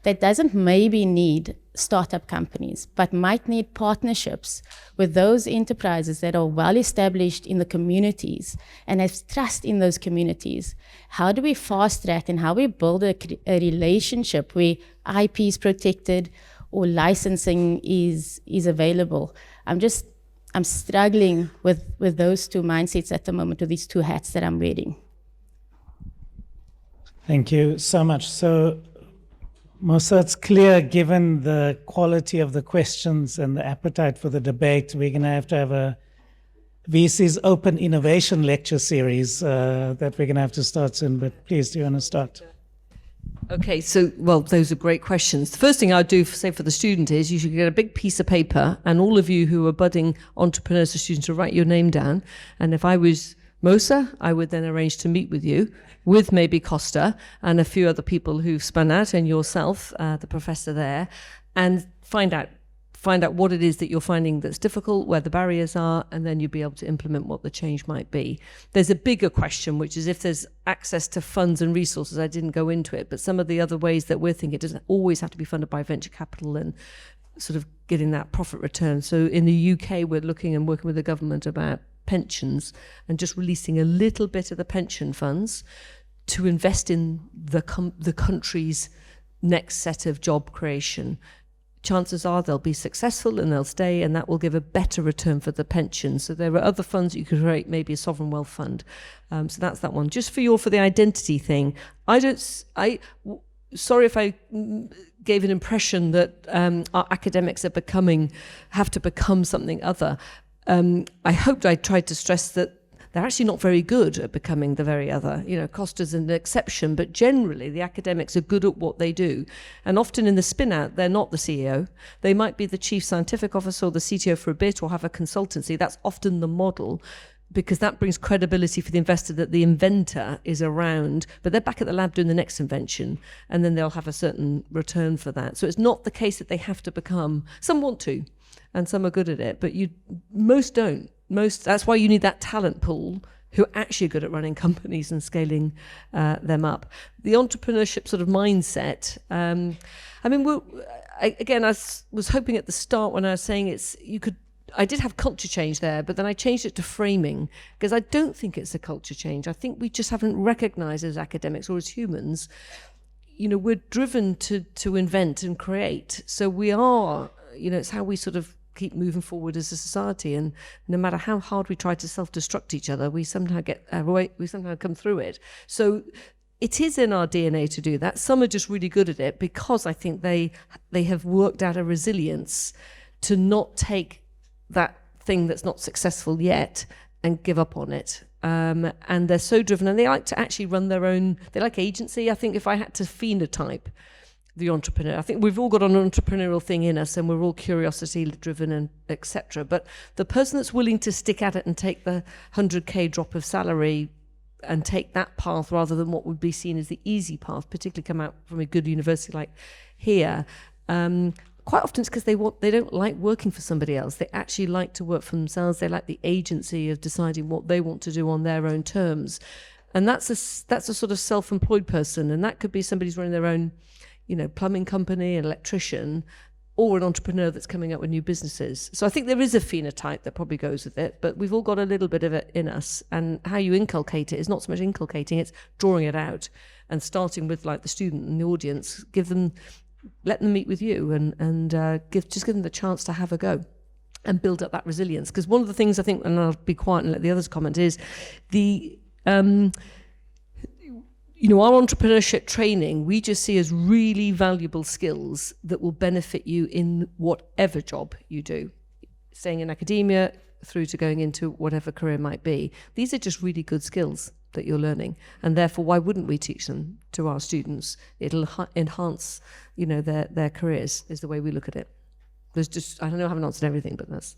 that doesn't maybe need startup companies, but might need partnerships with those enterprises that are well established in the communities and have trust in those communities. How do we fast track and how we build a relationship where IP is protected or licensing is available? I'm struggling with those 2 mindsets at the moment, with these 2 hats that I'm wearing. Thank you so much. So, Mosa, it's clear, given the quality of the questions and the appetite for the debate, we're going to have a VC's Open Innovation Lecture Series that we're going to have to start soon. But please, do you want to start? Okay, so, well, those are great questions. The first thing I'd do, say for the student, is you should get a big piece of paper, and all of you who are budding entrepreneurs or students to write your name down. And if I was Mosa, I would then arrange to meet with you, with maybe Costa and a few other people who've spun out, and yourself, the professor there, and find out what it is that you're finding that's difficult, where the barriers are, and then you'll be able to implement what the change might be. There's a bigger question, which is if there's access to funds and resources. I didn't go into it, but some of the other ways that we're thinking, it doesn't always have to be funded by venture capital and sort of getting that profit return. So in the UK, we're looking and working with the government about pensions and just releasing a little bit of the pension funds to invest in the country's next set of job creation, chances are they'll be successful and they'll stay, and that will give a better return for the pension. So there are other funds you could create, maybe a sovereign wealth fund. So that's that one. Just for the identity thing, sorry if I gave an impression that our academics have to become something other. I hoped I tried to stress that they're actually not very good at becoming the very other. Costa's an exception, but generally the academics are good at what they do. And often in the spin-out, they're not the CEO. They might be the chief scientific officer or the CTO for a bit, or have a consultancy. That's often the model, because that brings credibility for the investor that the inventor is around, but they're back at the lab doing the next invention, and then they'll have a certain return for that. So it's not the case that they have to become. Some want to, and some are good at it, but most don't. That's why you need that talent pool who are actually good at running companies and scaling them up. The entrepreneurship sort of mindset. I was hoping at the start when I was saying I did have culture change there, but then I changed it to framing, because I don't think it's a culture change. I think we just haven't recognized as academics or as humans, we're driven to invent and create. So we are, it's how we sort of keep moving forward as a society, and no matter how hard we try to self-destruct each other, we somehow come through it. So it is in our DNA to do that. Some are just really good at it because I think they have worked out a resilience to not take that thing that's not successful yet and give up on it. And they're so driven, and they like to actually run their own, they like agency. I think if I had to phenotype the entrepreneur, I think we've all got an entrepreneurial thing in us, and we're all curiosity driven and etc. But the person that's willing to stick at it and take the 100K drop of salary and take that path rather than what would be seen as the easy path, particularly come out from a good university like here, quite often it's because they don't like working for somebody else. They actually like to work for themselves. They like the agency of deciding what they want to do on their own terms. And that's a sort of self-employed person, and that could be somebody who's running their own plumbing company, an electrician, or an entrepreneur that's coming up with new businesses. So I think there is a phenotype that probably goes with it, but we've all got a little bit of it in us. And how you inculcate it is not so much inculcating, it's drawing it out and starting with like the student and the audience. Let them meet with you and give them the chance to have a go and build up that resilience. Because one of the things I think, and I'll be quiet and let the others comment, is our entrepreneurship training, we just see as really valuable skills that will benefit you in whatever job you do, staying in academia through to going into whatever career might be. These are just really good skills that you're learning, and therefore why wouldn't we teach them to our students? It'll enhance their careers, is the way we look at it. There's just, I don't know, I haven't answered everything, but that's...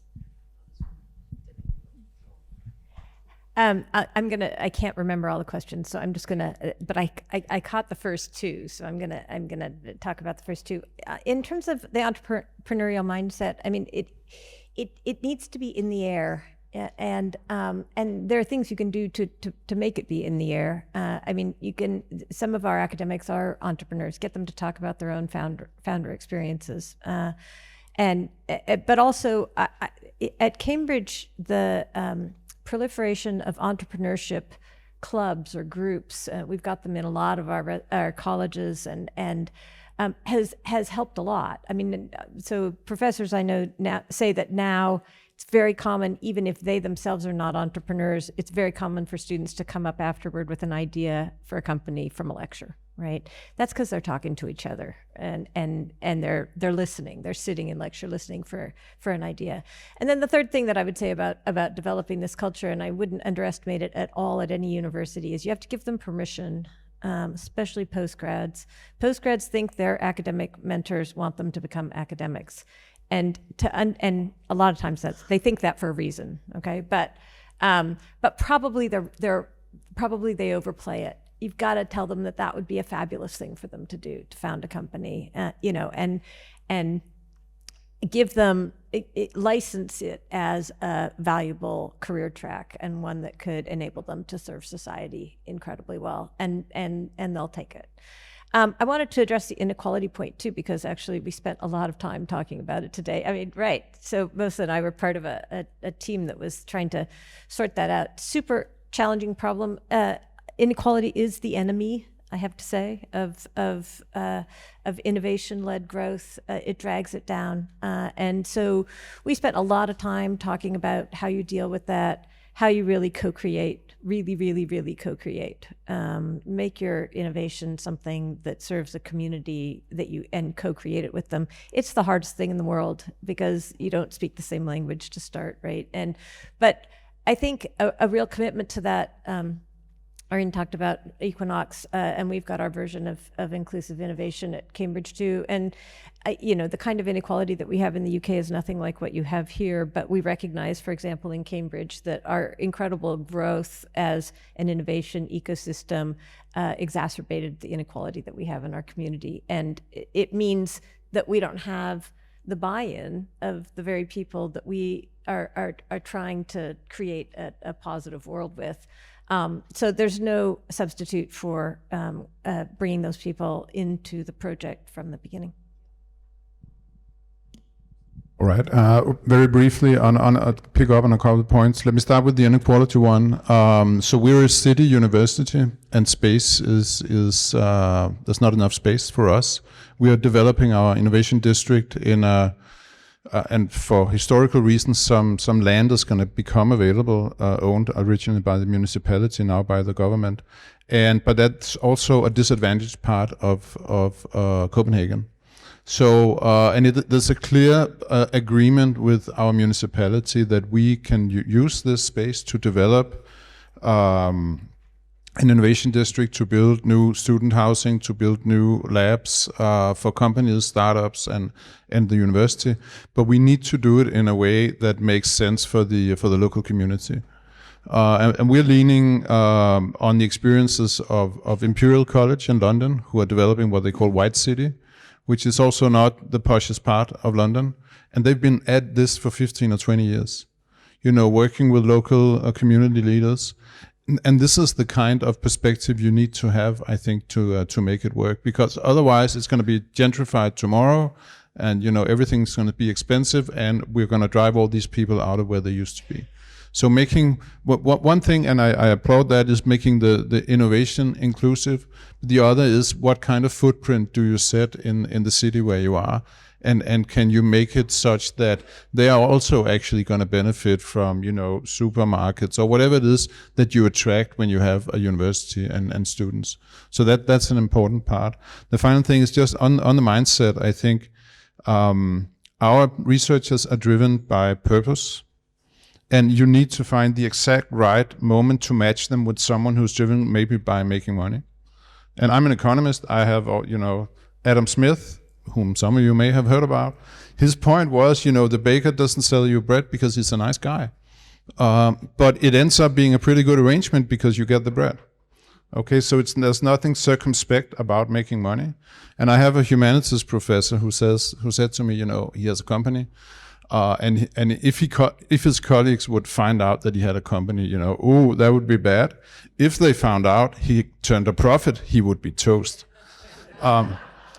I can't remember all the questions, so I'm just gonna, but I caught the first two, so I'm gonna talk about the first two. In terms of the entrepreneurial mindset, I mean, it needs to be in the air, and there are things you can do to make it be in the air. I mean, some of our academics are entrepreneurs, get them to talk about their own founder experiences, but also at Cambridge, the proliferation of entrepreneurship clubs or groups, we've got them in a lot of our colleges, and has helped a lot. I mean, so professors I know now say that now it's very common, even if they themselves are not entrepreneurs, it's very common for students to come up afterward with an idea for a company from a lecture, right? That's because they're talking to each other and they're listening. They're sitting in lecture listening for an idea. And then the third thing that I would say about developing this culture, and I wouldn't underestimate it at all at any university, is you have to give them permission, especially postgrads. Postgrads think their academic mentors want them to become academics. And a lot of times they think that for a reason, okay? But probably they overplay it. You've got to tell them that would be a fabulous thing for them to do, to found a company, and give them, license it as a valuable career track and one that could enable them to serve society incredibly well, and they'll take it. I wanted to address the inequality point too, because actually we spent a lot of time talking about it today. I mean, right, so Mosa and I were part of a team that was trying to sort that out. Super challenging problem. Inequality is the enemy I have to say, of innovation-led growth. It drags it down. And so we spent a lot of time talking about how you deal with that, how you really co-create, really co-create. Make your innovation something that serves the community and co-create it with them. It's the hardest thing in the world because you don't speak the same language to start, right? But I think a real commitment to that, Irene talked about Equinox, and we've got our version of inclusive innovation at Cambridge too. And the kind of inequality that we have in the UK is nothing like what you have here, but we recognize, for example, in Cambridge, that our incredible growth as an innovation ecosystem exacerbated the inequality that we have in our community. And it means that we don't have the buy-in of the very people that we are trying to create a positive world with. So there's no substitute for bringing those people into the project from the beginning. All right. Very briefly, pick up on a couple of points. Let me start with the inequality one. So we're a city university, and space is there's not enough space for us. We are developing our innovation district in a and for historical reasons, some land is going to become available, owned originally by the municipality, now by the government, but that's also a disadvantaged part of Copenhagen. So, there's a clear agreement with our municipality that we can use this space to develop an innovation district, to build new student housing, to build new labs for companies, startups, and the university. But we need to do it in a way that makes sense for the local community. And we're leaning on the experiences of Imperial College in London, who are developing what they call White City, which is also not the poshest part of London. And they've been at this for 15 or 20 years, working with local community leaders. And this is the kind of perspective you need to have, I think, to make it work, because otherwise it's going to be gentrified tomorrow, and everything's going to be expensive, and we're going to drive all these people out of where they used to be. So making one thing, and I applaud that, is making the innovation inclusive. The other is, what kind of footprint do you set in the city where you are? And can you make it such that they are also actually going to benefit from, supermarkets or whatever it is that you attract when you have a university and students. So that's an important part. The final thing is just on the mindset. I think our researchers are driven by purpose, and you need to find the exact right moment to match them with someone who's driven maybe by making money. And I'm an economist. I have, Adam Smith, whom some of you may have heard about. His point was, the baker doesn't sell you bread because he's a nice guy. But it ends up being a pretty good arrangement because you get the bread. Okay, so there's nothing circumspect about making money. And I have a humanities professor who said to me, he has a company, and if his colleagues would find out that he had a company, that would be bad. If they found out he turned a profit, he would be toast.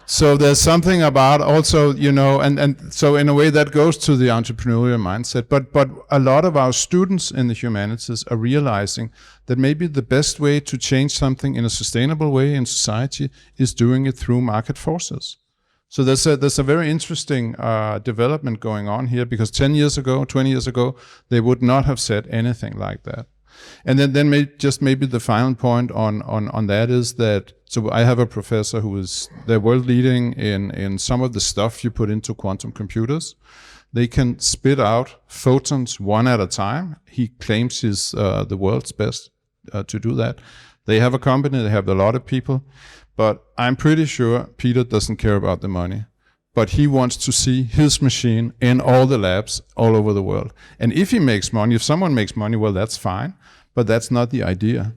So there's something about also, and so in a way that goes to the entrepreneurial mindset. But a lot of our students in the humanities are realizing that maybe the best way to change something in a sustainable way in society is doing it through market forces. So there's a very interesting development going on here, because 10 years ago, 20 years ago, they would not have said anything like that. And then maybe the final point on that is that, so I have a professor who is the world leading in some of the stuff you put into quantum computers. They can spit out photons one at a time. He claims he's the world's best to do that. They have a company, they have a lot of people, but I'm pretty sure Peter doesn't care about the money. But he wants to see his machine in all the labs all over the world. And if he makes money, if someone makes money, well, that's fine, but that's not the idea.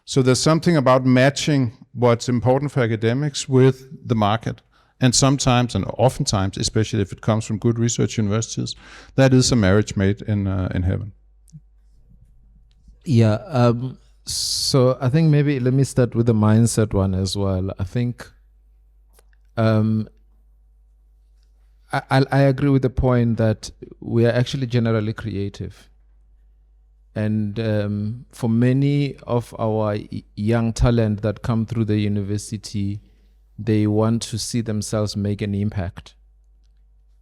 So there's something about matching what's important for academics with the market. And sometimes, and oftentimes, especially if it comes from good research universities, that is a marriage made in heaven. Yeah, so I think maybe let me start with the mindset one as well. I think I agree with the point that we are actually generally creative. And for many of our young talent that come through the university, they want to see themselves make an impact.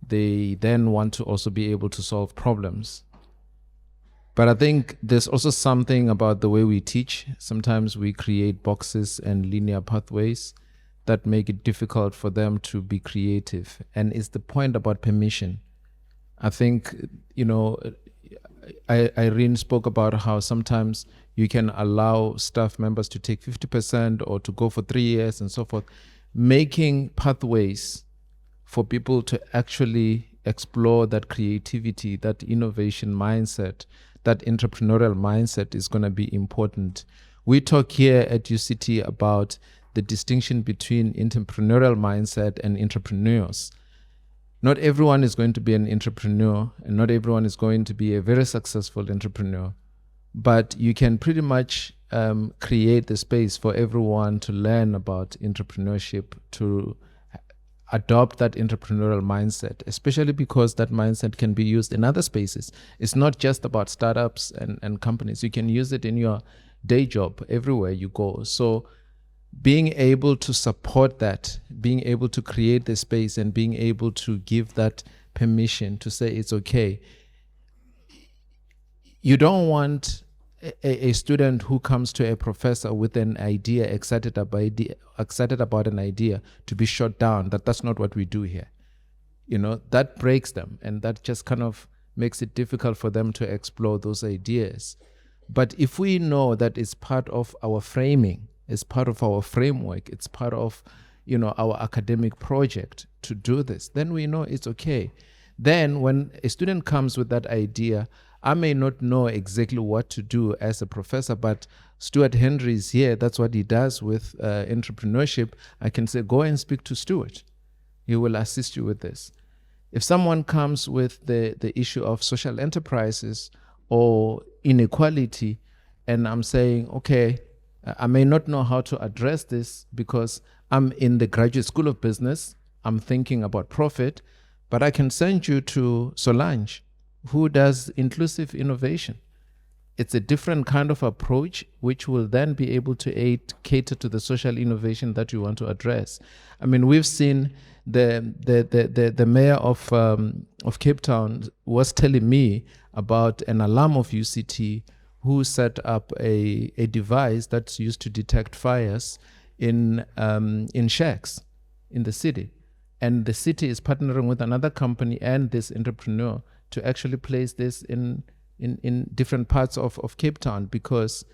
They then want to also be able to solve problems. But I think there's also something about the way we teach. Sometimes we create boxes and linear pathways that make it difficult for them to be creative. And it's the point about permission. I think, Irene spoke about how sometimes you can allow staff members to take 50% or to go for 3 years and so forth, making pathways for people to actually explore that creativity, that innovation mindset, that entrepreneurial mindset is going to be important. We talk here at UCT about the distinction between entrepreneurial mindset and entrepreneurs. Not everyone is going to be an entrepreneur, and not everyone is going to be a very successful entrepreneur. But you can pretty much create the space for everyone to learn about entrepreneurship, to adopt that entrepreneurial mindset, especially because that mindset can be used in other spaces. It's not just about startups and companies. You can use it in your day job everywhere you go. So being able to support that, being able to create the space and being able to give that permission to say it's okay. You don't want a student who comes to a professor with an idea, excited about an idea, to be shot down. That's not what we do here. That breaks them, and that just kind of makes it difficult for them to explore those ideas. But if we know that it's part of our framing, it's part of our framework, it's part of our academic project to do this, then we know it's okay. Then when a student comes with that idea, I may not know exactly what to do as a professor, but Stuart Henry is here. That's what he does with entrepreneurship. I can say, go and speak to Stuart. He will assist you with this. If someone comes with the issue of social enterprises or inequality, and I'm saying, okay, I may not know how to address this because I'm in the graduate school of business, I'm thinking about profit, but I can send you to Solange, who does inclusive innovation. It's a different kind of approach, which will then be able to cater to the social innovation that you want to address. I mean, we've seen the mayor of Cape Town was telling me about an alum of UCT who set up a device that's used to detect fires in shacks in the city. And the city is partnering with another company and this entrepreneur to actually place this in different parts of Cape Town, because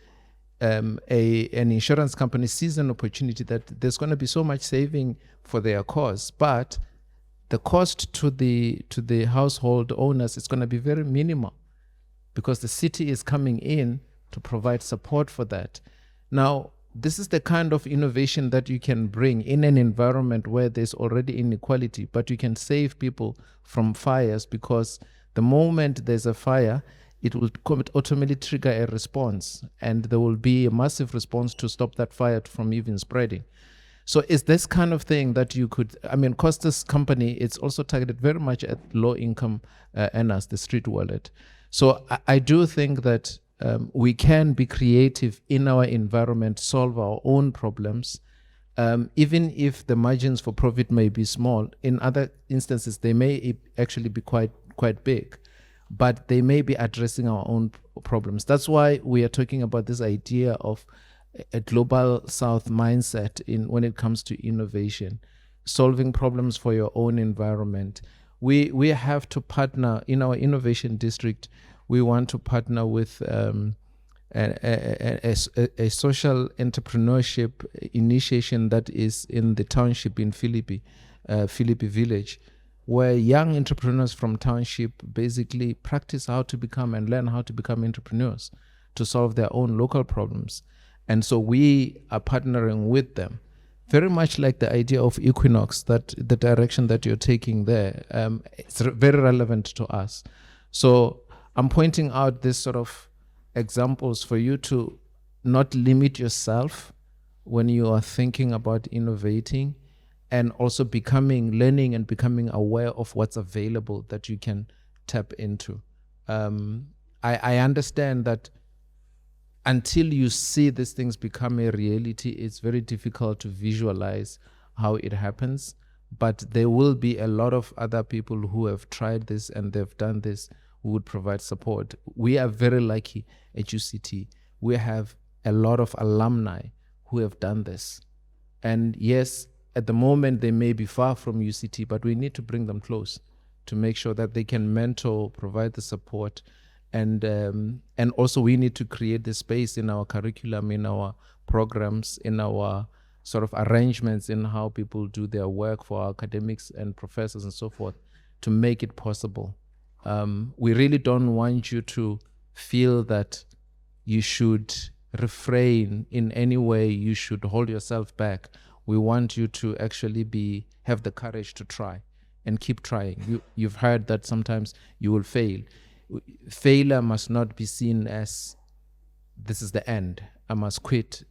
an insurance company sees an opportunity that there's going to be so much saving for their cause, but the cost to the household owners is going to be very minimal, because the city is coming in to provide support for that. Now, this is the kind of innovation that you can bring in an environment where there's already inequality, but you can save people from fires, because the moment there's a fire, it will automatically trigger a response, and there will be a massive response to stop that fire from even spreading. So it's this kind of thing that you could, Costas company, it's also targeted very much at low-income earners, the street wallet. So I do think that we can be creative in our environment, solve our own problems, even if the margins for profit may be small. In other instances, they may actually be quite big, but they may be addressing our own problems. That's why we are talking about this idea of a global south mindset when it comes to innovation, solving problems for your own environment. We have to partner in our innovation district. We want to partner with a social entrepreneurship initiation that is in the township in Philippi village, where young entrepreneurs from township basically practice how to become and learn how to become entrepreneurs to solve their own local problems. And so we are partnering with them, very much like the idea of Equinox, that the direction that you're taking there, it's very relevant to us. So I'm pointing out this sort of examples for you to not limit yourself when you are thinking about innovating, and also learning and becoming aware of what's available that you can tap into. I understand that until you see these things become a reality, it's very difficult to visualize how it happens. But there will be a lot of other people who have tried this and they've done this who would provide support. We are very lucky at UCT. We have a lot of alumni who have done this. And yes, at the moment they may be far from UCT, but we need to bring them close to make sure that they can mentor, provide the support. And also we need to create the space in our curriculum, in our programs, in our sort of arrangements in how people do their work for our academics and professors and so forth to make it possible. We really don't want you to feel that you should refrain in any way, you should hold yourself back. We want you to actually have the courage to try and keep trying. You've heard that sometimes you will fail. Failure must not be seen as this is the end, I must quit.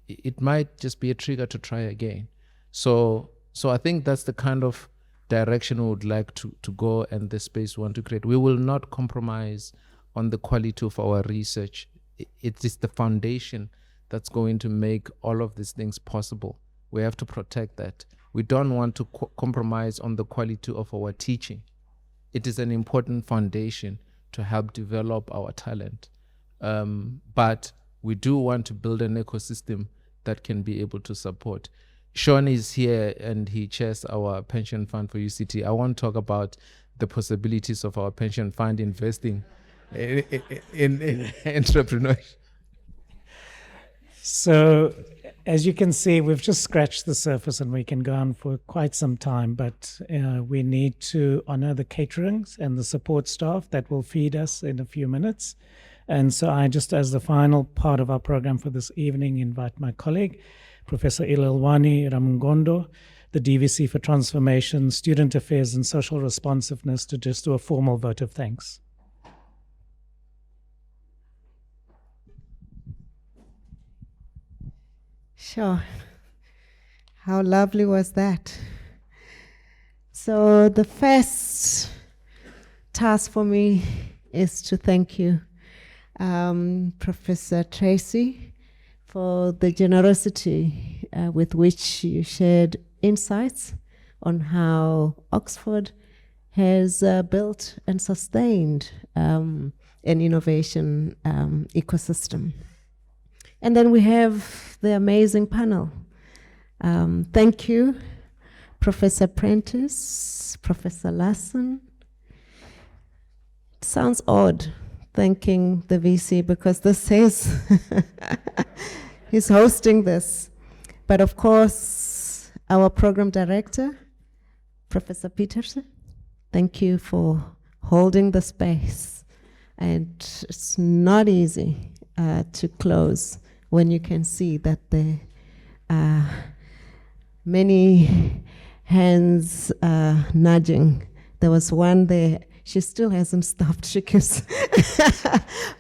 It might just be a trigger to try again. So I think that's the kind of direction we would like to go, and the space we want to create. We will not compromise on the quality of our research. It is the foundation that's going to make all of these things possible. We have to protect that. We don't want to compromise on the quality of our teaching. It is an important foundation to help develop our talent. But we do want to build an ecosystem that can be able to support. Sean is here and he chairs our pension fund for UCT. I want to talk about the possibilities of our pension fund investing in entrepreneurship. So, as you can see, we've just scratched the surface and we can go on for quite some time, but we need to honor the caterings and the support staff that will feed us in a few minutes. And so I just, as the final part of our program for this evening, invite my colleague, Professor Ilelwani Ramungondo, the DVC for Transformation, Student Affairs and Social Responsiveness, to just do a formal vote of thanks. Sure. How lovely was that? So the first task for me is to thank you, Professor Tracey, for the generosity with which you shared insights on how Oxford has built and sustained an innovation ecosystem. And then we have the amazing panel. Thank you, Professor Prentice, Professor Lassen. It sounds odd thanking the VC because this says he's hosting this. But of course, our program director, Professor Peterson, thank you for holding the space. And it's not easy to close when you can see that there are many hands nudging. There was one there, she still hasn't stopped, she keeps.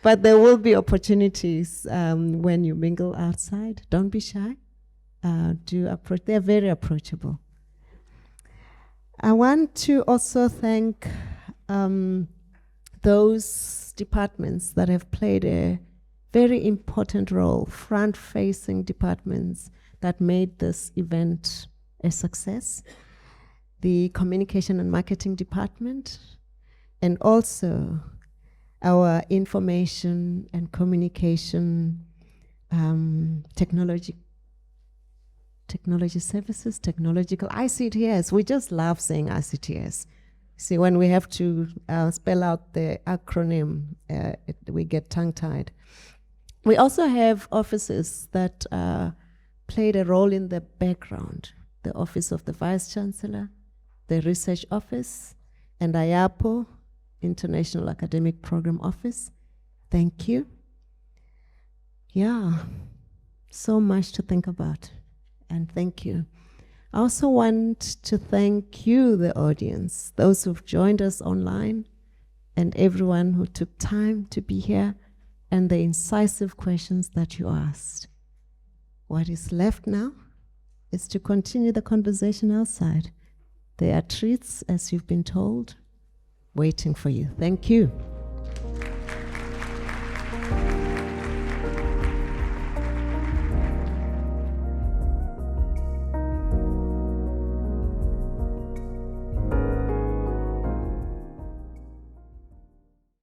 But there will be opportunities when you mingle outside. Don't be shy. Do approach, they're very approachable. I want to also thank those departments that have played a very important role, front-facing departments that made this event a success. The Communication and Marketing Department, and also our Information and Communication Technology Services, Technological ICTS. We just love saying ICTS. See, when we have to spell out the acronym, we get tongue-tied. We also have offices that played a role in the background. The Office of the Vice-Chancellor, the Research Office, and IAPO, International Academic Program Office. Thank you. Yeah, so much to think about, and thank you. I also want to thank you, the audience, those who've joined us online, and everyone who took time to be here, and the incisive questions that you asked. What is left now is to continue the conversation outside. There are treats, as you've been told, waiting for you. Thank you.